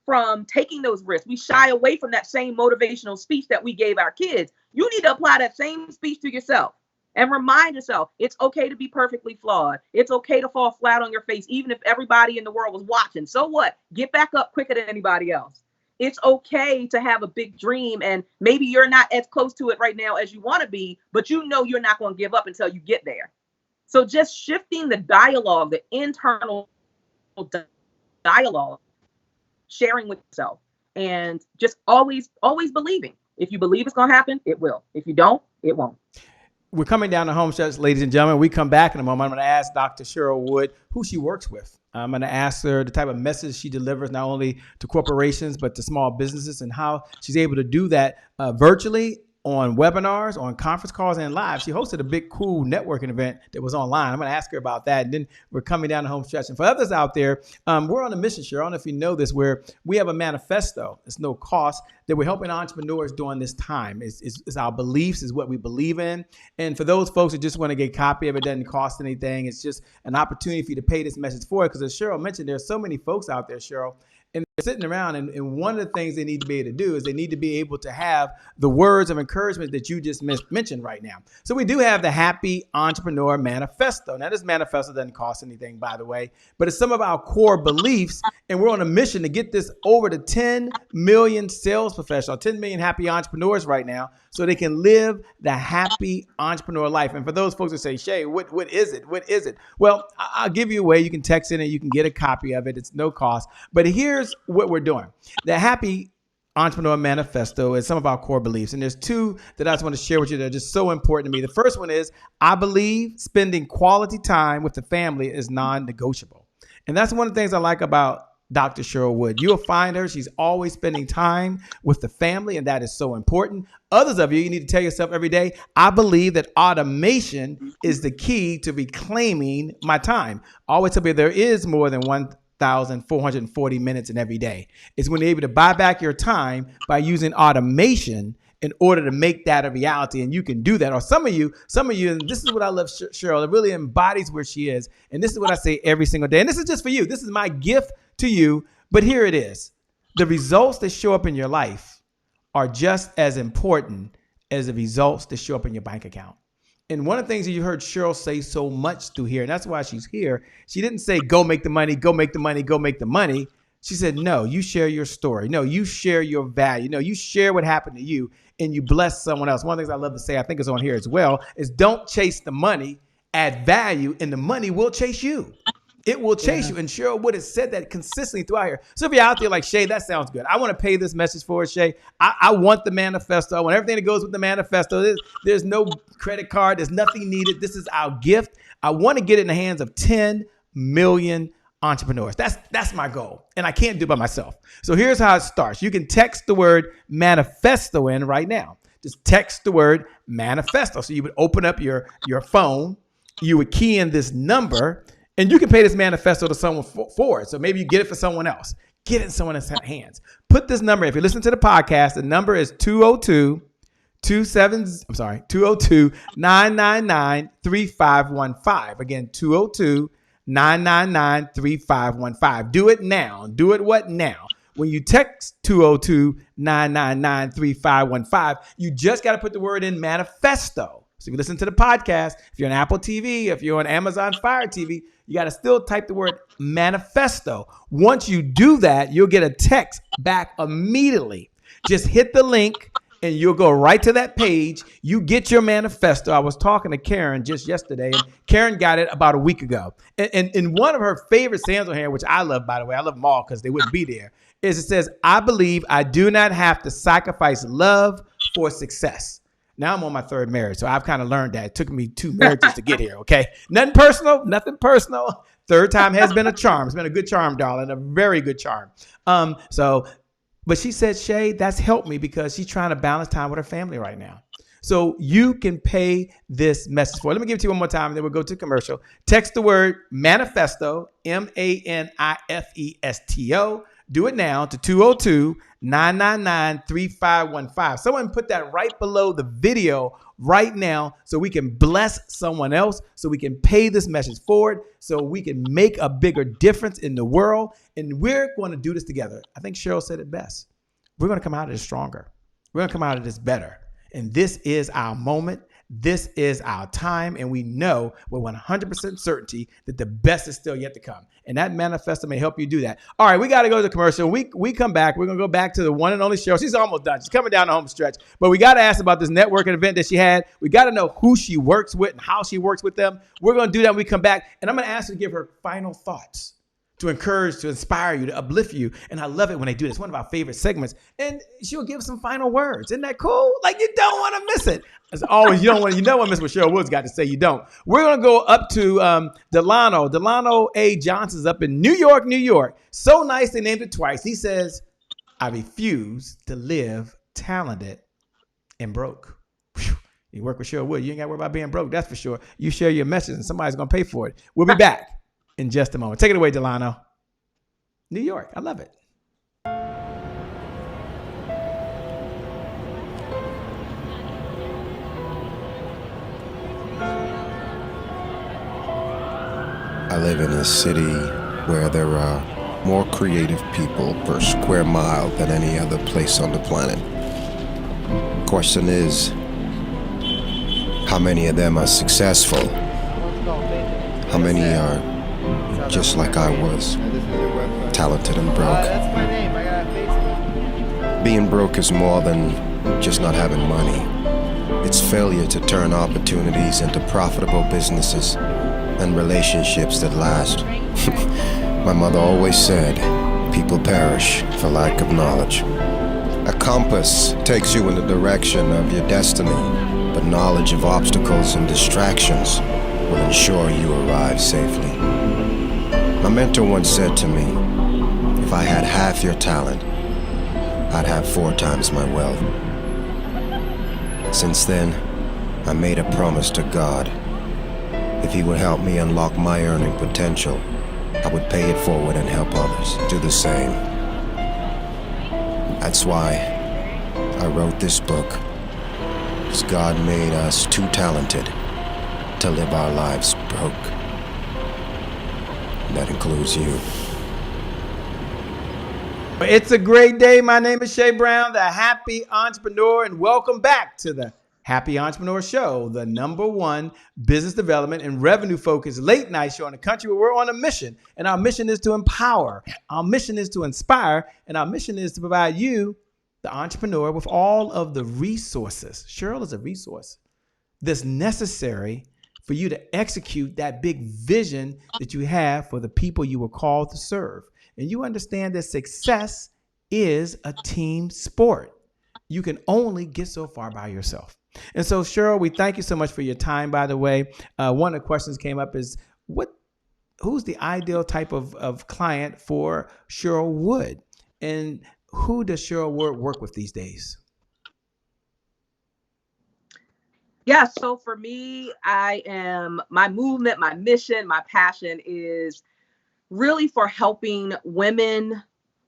from taking those risks. We shy away from that same motivational speech that we gave our kids. You need to apply that same speech to yourself and remind yourself it's okay to be perfectly flawed. It's okay to fall flat on your face, even if everybody in the world was watching. So what? Get back up quicker than anybody else. It's okay to have a big dream, and maybe you're not as close to it right now as you want to be, but you know you're not going to give up until you get there. So just shifting the dialogue, the internal dialogue, sharing with yourself, and just always believing. If you believe it's going to happen, it will. If you don't, it won't. We're coming down the home stretch, ladies and gentlemen. We come back in a moment. I'm going to ask Dr. Cheryl Wood who she works with. I'm going to ask her the type of message she delivers, not only to corporations, but to small businesses, and how she's able to do that virtually, on webinars, on conference calls, and live. She hosted a big, cool networking event that was online. I'm going to ask her about that. And then we're coming down the home stretch. And for others out there, we're on a mission, Cheryl. I don't know if you know this, where we have a manifesto. It's no cost that we're helping entrepreneurs during this time. It's our beliefs, is what we believe in. And for those folks who just want to get a copy of it, doesn't cost anything. It's just an opportunity for you to pay this message forward. Because as Cheryl mentioned, there's so many folks out there, Cheryl, and sitting around, and one of the things they need to be able to do is they need to be able to have the words of encouragement that you just mentioned right now. So we do have the Happy Entrepreneur Manifesto. Now, this manifesto doesn't cost anything, by the way, but it's some of our core beliefs, and we're on a mission to get this over to 10 million sales professionals, 10 million happy entrepreneurs right now, so they can live the happy entrepreneur life. And for those folks that say, Shay, what is it? What is it? Well, I'll give you a way. You can text in and you can get a copy of it. It's no cost. But here's what we're doing. The Happy Entrepreneur Manifesto is some of our core beliefs. And there's two that I just want to share with you that are just so important to me. The first one is, I believe spending quality time with the family is non-negotiable. And that's one of the things I like about Dr. Cheryl Wood. You'll find her. She's always spending time with the family, and that is so important. Others of you need to tell yourself every day, I believe that automation is the key to reclaiming my time. Always tell me there is more than 1,440 minutes in every day. It's when you're able to buy back your time by using automation in order to make that a reality. And you can do that. Or some of you, and this is what I love, Cheryl, it really embodies where she is. And this is what I say every single day. And this is just for you. This is my gift to you. But here it is. The results that show up in your life are just as important as the results that show up in your bank account. And one of the things that you heard Cheryl say so much through here, and that's why she's here, she didn't say, go make the money, go make the money, go make the money. She said, no, you share your story. No, you share your value. No, you share what happened to you and you bless someone else. One of the things I love to say, I think it's on here as well, is don't chase the money, add value, and the money will chase you. It will chase you. And Cheryl Wood has said that consistently throughout here. So if you're out there like, Shay, that sounds good. I want to pay this message for it, Shay. I want the manifesto. I want everything that goes with the manifesto. There's no credit card. There's nothing needed. This is our gift. I want to get it in the hands of 10 million entrepreneurs. That's my goal. And I can't do it by myself. So here's how it starts. You can text the word manifesto in right now. Just text the word manifesto. So you would open up your phone, you would key in this number, and you can pay this manifesto to someone for it. So maybe you get it for someone else. Get it in someone else's hands. Put this number, if you listen to the podcast, the number is 202-999-3515. Again, 202-999-3515. Do it now. Do it what now? When you text 202-999-3515, you just got to put the word in manifesto. So if you listen to the podcast, if you're on Apple TV, if you're on Amazon Fire TV, you got to still type the word manifesto. Once you do that, you'll get a text back immediately. Just hit the link and you'll go right to that page. You get your manifesto. I was talking to Karen just yesterday, and Karen got it about a week ago. And one of her favorite sayings on here, which I love, by the way, I love them all because they wouldn't be there, is it says, I believe I do not have to sacrifice love for success. Now I'm on my third marriage, so I've kind of learned that. It took me 2 marriages to get here, okay? Nothing personal. Third time has been a charm. It's been a good charm, darling, a very good charm. But she said, Shay, that's helped me because she's trying to balance time with her family right now. So you can pay this message for. Let me give it to you one more time, and then we'll go to commercial. Text the word manifesto, manifesto. Do it now to 202-999-3515. Someone put that right below the video right now so we can bless someone else, so we can pay this message forward, so we can make a bigger difference in the world. And we're going to do this together. I think Cheryl said it best. We're going to come out of this stronger. We're going to come out of this better. And this is our moment. This is our time. And we know with 100% certainty that the best is still yet to come. And that manifesto may help you do that. All right, we got to go to the commercial. We come back. We're going to go back to the one and only Cheryl. She's almost done. She's coming down the home stretch. But we got to ask about this networking event that she had. We got to know who she works with and how she works with them. We're going to do that when we come back. And I'm going to ask her to give her final thoughts, to encourage, to inspire you, to uplift you. And I love it when they do this. One of our favorite segments. And she'll give some final words. Isn't that cool? Like, you don't want to miss it. As always, you don't want to miss what Cheryl Wood's got to say. You don't. We're going to go up to Delano A. Johnson's up in New York, New York. So nice they named it twice. He says, I refuse to live talented and broke. Whew. You work with Cheryl Wood. You ain't got to worry about being broke. That's for sure. You share your message and somebody's going to pay for it. We'll be back in just a moment. Take it away, Delano. New York. I love it. I live in a city where there are more creative people per square mile than any other place on the planet. Question is, how many of them are successful? How many are just like I was, talented and broke? Being broke is more than just not having money. It's failure to turn opportunities into profitable businesses and relationships that last. My mother always said, people perish for lack of knowledge. A compass takes you in the direction of your destiny, but knowledge of obstacles and distractions will ensure you arrive safely. My mentor once said to me, if I had half your talent, I'd have 4 times my wealth. Since then, I made a promise to God. If He would help me unlock my earning potential, I would pay it forward and help others do the same. That's why I wrote this book, because God made us too talented to live our lives broke. And that includes you. It's a great day. My name is Shay Brown, the Happy Entrepreneur, and welcome back to the Happy Entrepreneur Show, the #1 business development and revenue focused late night show in the country where we're on a mission. And our mission is to empower, our mission is to inspire, and our mission is to provide you, the entrepreneur, with all of the resources. Cheryl is a resource that's necessary for you to execute that big vision that you have for the people you were called to serve. And you understand that success is a team sport. You can only get so far by yourself. And so, Cheryl, we thank you so much for your time, by the way. One of the questions came up is, who's the ideal type of client for Cheryl Wood? And who does Cheryl Wood work with these days? Yeah, so for me, my movement, my mission, my passion is really for helping women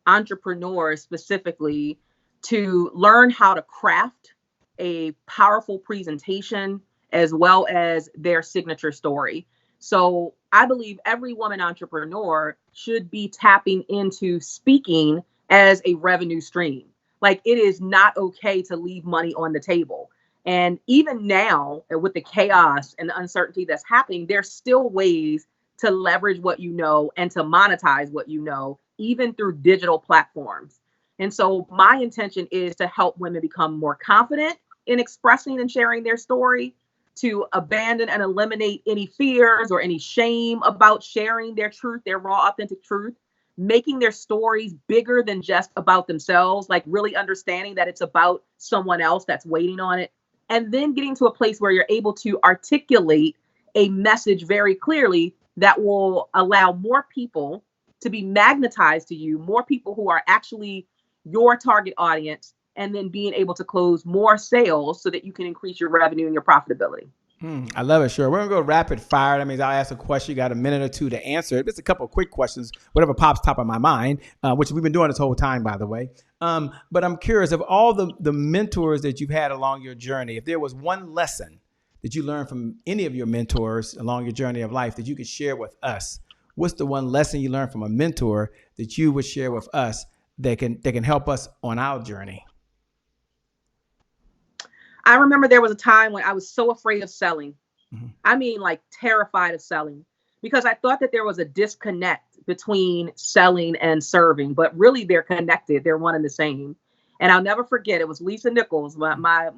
entrepreneurs specifically to learn how to craft a powerful presentation as well as their signature story. So I believe every woman entrepreneur should be tapping into speaking as a revenue stream. Like, it is not okay to leave money on the table. And even now, with the chaos and the uncertainty that's happening, there's still ways to leverage what you know and to monetize what you know, even through digital platforms. And so my intention is to help women become more confident in expressing and sharing their story, to abandon and eliminate any fears or any shame about sharing their truth, their raw, authentic truth, making their stories bigger than just about themselves, like really understanding that it's about someone else that's waiting on it. And then getting to a place where you're able to articulate a message very clearly that will allow more people to be magnetized to you, more people who are actually your target audience, and then being able to close more sales so that you can increase your revenue and your profitability. I love it. Sure. We're going to go rapid fire. That means I'll ask a question. You got a minute or two to answer it. Just a couple of quick questions, whatever pops top of my mind, which we've been doing this whole time, by the way. But I'm curious, of all the mentors that you've had along your journey, if there was one lesson that you learned from any of your mentors along your journey of life that you could share with us, what's the one lesson you learned from a mentor that you would share with us that can help us on our journey? I remember there was a time when I was so afraid of selling. I mean, like terrified of selling, because I thought that there was a disconnect between selling and serving, but really they're connected. They're one and the same. And I'll never forget, it was Lisa Nichols, my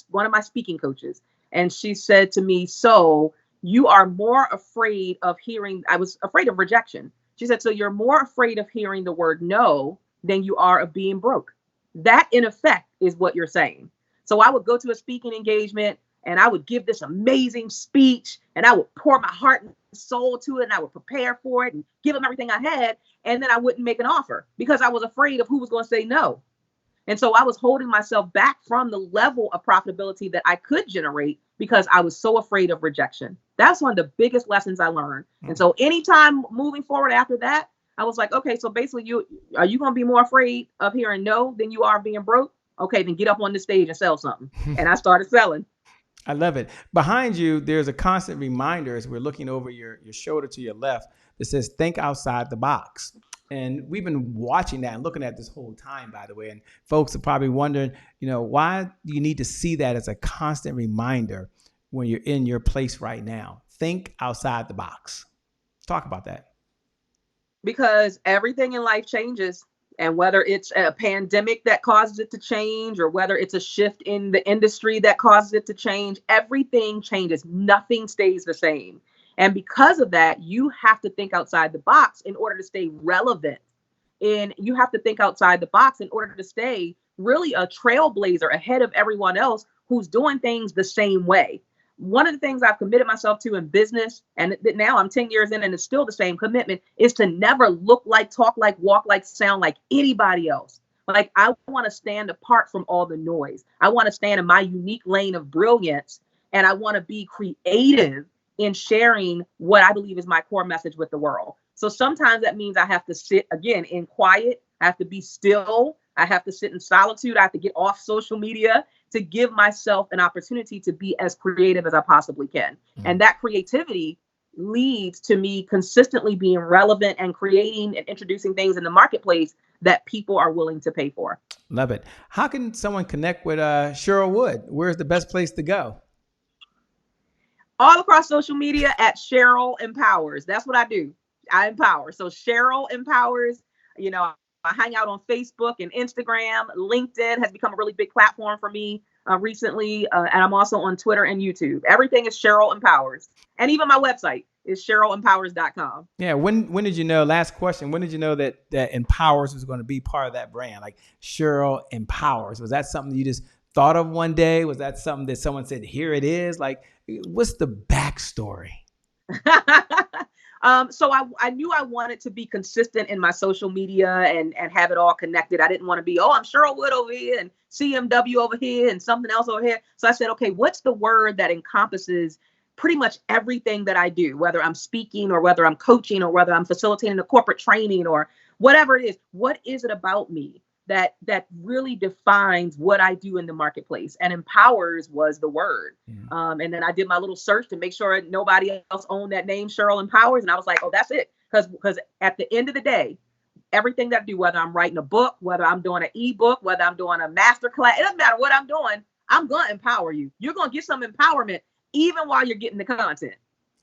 one of my speaking coaches. And she said to me, so you are more afraid of hearing, I was afraid of rejection. She said, so you're more afraid of hearing the word no than you are of being broke. That in effect is what you're saying. So I would go to a speaking engagement and I would give this amazing speech and I would pour my heart and soul to it and I would prepare for it and give them everything I had. And then I wouldn't make an offer because I was afraid of who was going to say no. And so I was holding myself back from the level of profitability that I could generate because I was so afraid of rejection. That's one of the biggest lessons I learned. And so anytime moving forward after that, I was like, okay, so basically are you going to be more afraid of hearing no than you are being broke? Okay, then get up on the stage and sell something. And I started selling. I love it. Behind you, there's a constant reminder as we're looking over your shoulder to your left that says, think outside the box. And we've been watching that and looking at this whole time, by the way. And folks are probably wondering, why do you need to see that as a constant reminder when you're in your place right now? Think outside the box. Talk about that. Because everything in life changes. And whether it's a pandemic that causes it to change, or whether it's a shift in the industry that causes it to change, everything changes. Nothing stays the same. And because of that, you have to think outside the box in order to stay relevant. And you have to think outside the box in order to stay really a trailblazer ahead of everyone else who's doing things the same way. One of the things I've committed myself to in business, and now I'm 10 years in and it's still the same commitment, is to never look like, talk like, walk like, sound like anybody else. Like, I want to stand apart from all the noise. I want to stand in my unique lane of brilliance, and I want to be creative in sharing what I believe is my core message with the world. So sometimes that means I have to sit, again, in quiet. I have to be still. I have to sit in solitude. I have to get off social media to give myself an opportunity to be as creative as I possibly can. And that creativity leads to me consistently being relevant and creating and introducing things in the marketplace that people are willing to pay for. Love it. How can someone connect with Cheryl Wood? Where's the best place to go? All across social media at Cheryl Empowers. That's what I do. I empower. So Cheryl Empowers, I hang out on Facebook and Instagram. LinkedIn has become a really big platform for me recently. And I'm also on Twitter and YouTube. Everything is Cheryl Empowers. And even my website is CherylEmpowers.com. Yeah. When did you know, last question, when did you know that Empowers was going to be part of that brand? Like Cheryl Empowers. Was that something you just thought of one day? Was that something that someone said, here it is? Like, what's the backstory? So I knew I wanted to be consistent in my social media and have it all connected. I didn't want to be, I'm Cheryl Wood over here and CMW over here and something else over here. So I said, okay, what's the word that encompasses pretty much everything that I do, whether I'm speaking or whether I'm coaching or whether I'm facilitating a corporate training or whatever it is? What is it about me that really defines what I do in the marketplace? And empowers was the word. And then I did my little search to make sure nobody else owned that name, Cheryl Empowers. And I was like, oh, that's it. Because at the end of the day, everything that I do, whether I'm writing a book, whether I'm doing an ebook, whether I'm doing a master class, it doesn't matter what I'm doing. I'm going to empower you. You're going to get some empowerment even while you're getting the content.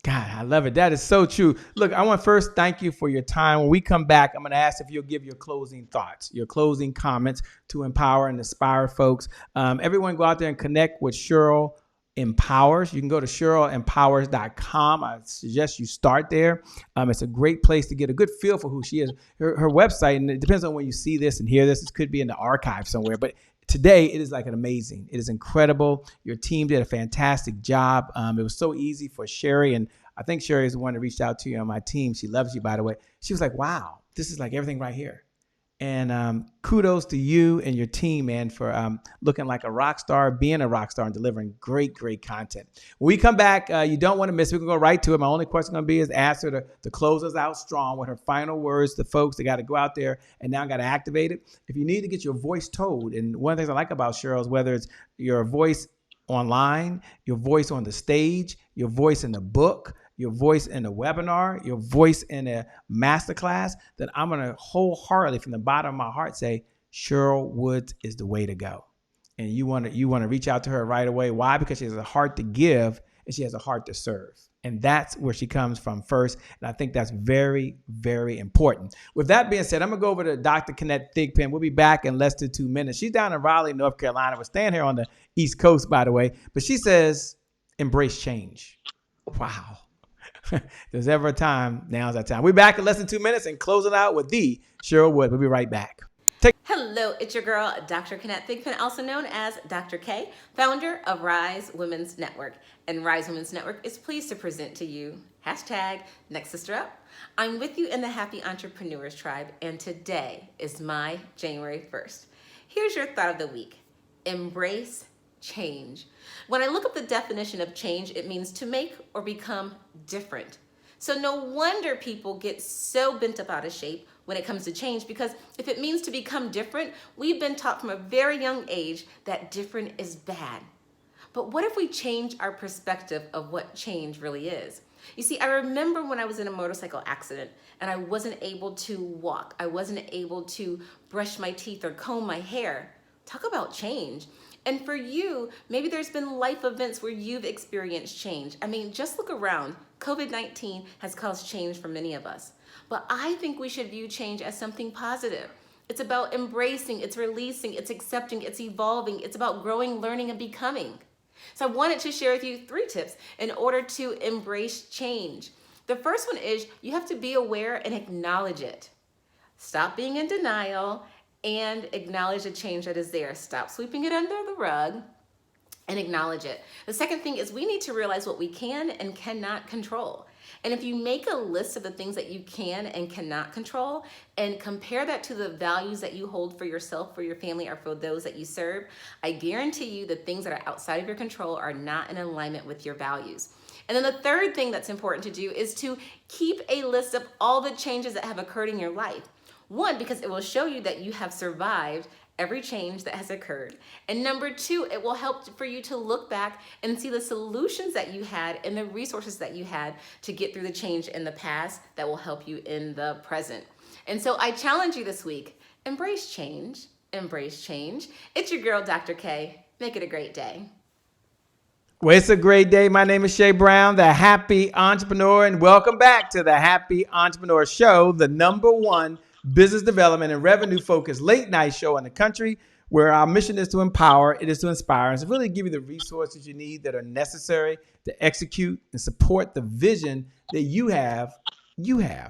God, I love it. That is so true. Look, I want to first thank you for your time. When we come back, I'm going to ask if you'll give your closing thoughts, your closing comments to empower and inspire folks. Everyone go out there and connect with Cheryl Empowers. You can go to CherylEmpowers.com. I suggest you start there. It's a great place to get a good feel for who she is. Her website, and it depends on when you see this and hear this. It could be in the archive somewhere, but today, it is like an amazing. It is incredible. Your team did a fantastic job. It was so easy for Sherry, and I think Sherry is the one that reached out to you on my team. She loves you, by the way. She was like, wow, this is like everything right here. And kudos to you and your team, man, for looking like a rock star, being a rock star, and delivering great, great content. When we come back, you don't want to miss it. We can go right to it. My only question going to be is ask her to close us out strong with her final words to folks that got to go out there and now got to activate it. If you need to get your voice told, and one of the things I like about Cheryl is whether it's your voice online, your voice on the stage, your voice in the book, your voice in a webinar, your voice in a masterclass, then I'm going to wholeheartedly from the bottom of my heart say Cheryl Woods is the way to go. And you want to reach out to her right away. Why? Because she has a heart to give and she has a heart to serve. And that's where she comes from first. And I think that's very, very important. With that being said, I'm going to go over to Dr. Kenneth Thigpen. We'll be back in less than 2 minutes. She's down in Raleigh, North Carolina. We're staying here on the East Coast, by the way. But she says, embrace change. Wow. If there's ever a time, now's that time. We're back in less than 2 minutes and closing out with the Cheryl Wood. We'll be right back. Hello, it's your girl, Dr. Kenneth Thigpen, also known as Dr. K, founder of Rise Women's Network. And Rise Women's Network is pleased to present to you, #NextSisterUp. I'm with you in the Happy Entrepreneurs Tribe, and today is my January 1st. Here's your thought of the week. Embrace change. When I look up the definition of change, it means to make or become different. So no wonder people get so bent up out of shape when it comes to change, because if it means to become different, we've been taught from a very young age that different is bad. But what if we change our perspective of what change really is? You see, I remember when I was in a motorcycle accident and I wasn't able to walk. I wasn't able to brush my teeth or comb my hair. Talk about change. And for you, maybe there's been life events where you've experienced change. I mean, just look around. COVID-19 has caused change for many of us. But I think we should view change as something positive. It's about embracing, it's releasing, it's accepting, it's evolving. It's about growing, learning, and becoming. So I wanted to share with you 3 tips in order to embrace change. The first one is you have to be aware and acknowledge it. Stop being in denial and acknowledge the change that is there. Stop sweeping it under the rug and acknowledge it. The second thing is we need to realize what we can and cannot control. And if you make a list of the things that you can and cannot control and compare that to the values that you hold for yourself, for your family, or for those that you serve, I guarantee you the things that are outside of your control are not in alignment with your values. And then the third thing that's important to do is to keep a list of all the changes that have occurred in your life. One, because it will show you that you have survived every change that has occurred. And number 2, it will help for you to look back and see the solutions that you had and the resources that you had to get through the change in the past that will help you in the present. And so I challenge you this week, embrace change, embrace change. It's your girl, Dr. K. Make it a great day. Well, it's a great day. My name is Shay Brown, the Happy Entrepreneur, and welcome back to the Happy Entrepreneur Show, the #1 business development and revenue focused late night show in the country, where our mission is to empower, it is to inspire, and to really give you the resources you need that are necessary to execute and support the vision that you have,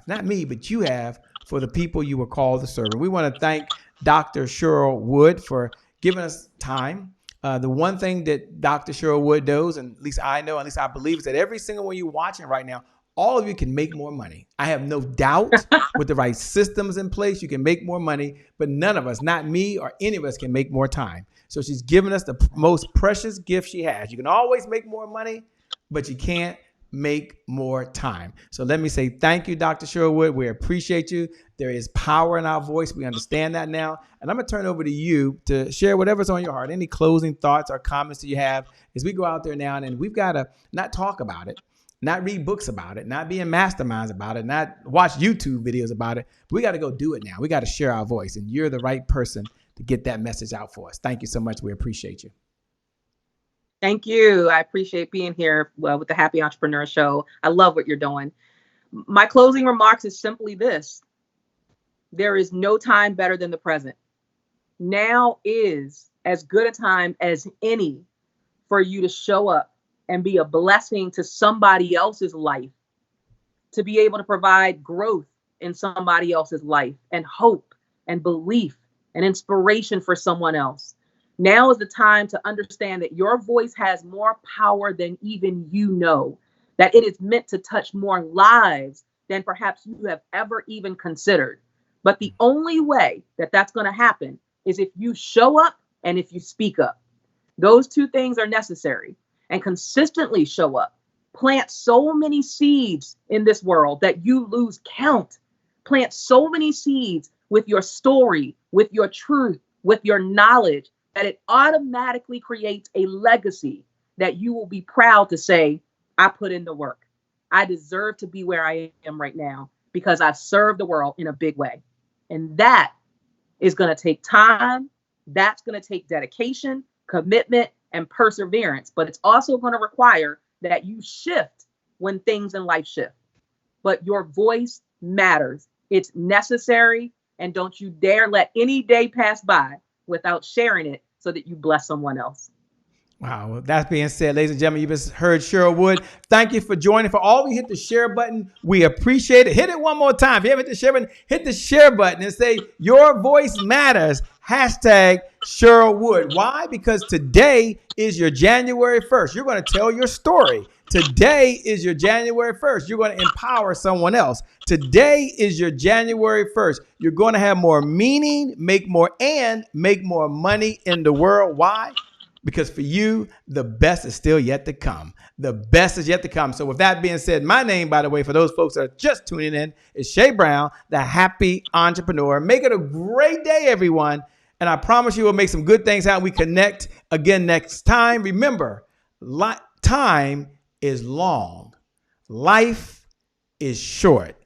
not me, but you have for the people you were called to serve. And we want to thank Dr. Cheryl Wood for giving us time. The one thing that Dr. Cheryl Wood does, and at least I know, at least I believe, is that every single one you're watching right now, all of you can make more money. I have no doubt with the right systems in place, you can make more money, but none of us, not me or any of us, can make more time. So she's given us the most precious gift she has. You can always make more money, but you can't make more time. So let me say thank you, Dr. Cheryl Wood. We appreciate you. There is power in our voice. We understand that now. And I'm going to turn over to you to share whatever's on your heart. Any closing thoughts or comments that you have as we go out there now, and we've got to not talk about it, not read books about it, not be in masterminds about it, not watch YouTube videos about it. But we got to go do it now. We got to share our voice, and you're the right person to get that message out for us. Thank you so much. We appreciate you. Thank you. I appreciate being here with the Happy Entrepreneur Show. I love what you're doing. My closing remarks is simply this. There is no time better than the present. Now is as good a time as any for you to show up and be a blessing to somebody else's life, to be able to provide growth in somebody else's life and hope and belief and inspiration for someone else. Now is the time to understand that your voice has more power than even you know, that it is meant to touch more lives than perhaps you have ever even considered. But the only way that that's going to happen is if you show up and if you speak up. Those two things are necessary. And consistently show up. Plant so many seeds in this world that you lose count. Plant so many seeds with your story, with your truth, with your knowledge, that it automatically creates a legacy that you will be proud to say, I put in the work. I deserve to be where I am right now because I've served the world in a big way. And that is going to take time. That's going to take dedication, commitment, and perseverance, but it's also going to require that you shift when things in life shift. But your voice matters. It's necessary, and don't you dare let any day pass by without sharing it so that you bless someone else. Wow. Well, that being said, ladies and gentlemen, you just heard Cheryl Wood. Thank you for joining. For all of you hit the share button, we appreciate it. Hit it one more time. If you haven't hit the share button, hit the share button and say your voice matters. Hashtag Cheryl Wood. Why? Because today is your January 1st. You're going to tell your story. Today is your January 1st. You're going to empower someone else. Today is your January 1st. You're going to have more meaning, make more money in the world. Why? Because for you, the best is still yet to come. The best is yet to come. So with that being said, my name, by the way, for those folks that are just tuning in, is Shay Brown, the Happy Entrepreneur. Make it a great day, everyone. And I promise you we'll make some good things happen. We connect again next time. Remember, time is long, Life is short.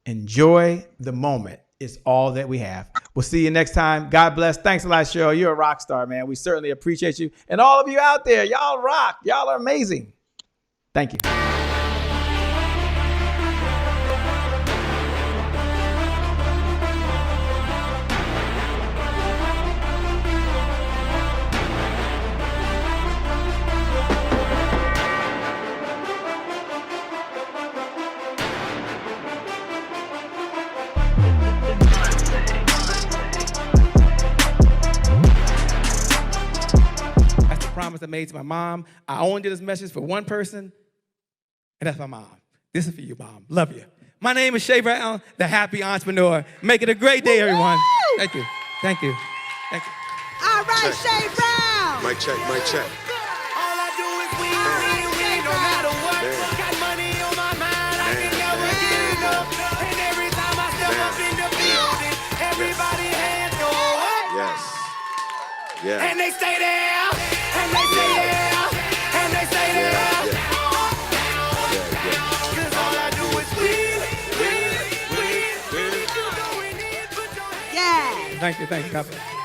Enjoy the moment. It's all that we have. We'll see you next time. God bless. Thanks a lot, Cheryl. You're a rock star, man. We certainly appreciate you. And all of you out there, y'all rock. Y'all are amazing. Thank you. That's the promise I made to my mom. I only did this message for one person, and that's my mom. This is for you, Mom. Love you. My name is Shay Brown, the happy entrepreneur. Make it a great day, everyone. Thank you. Thank you. Thank you. All right, Check. Shay Brown. Mic check, mic check. All I do is win, no matter what. Damn. Got money on my mind, I can Damn. never get enough. And every time I step up in the building, everybody hands go up. Yes. Yeah. And they stay there, and they stay there, and they stay there. Yeah, yeah. Cause all I do is win. If you going in, put your hands. Thank you. God bless.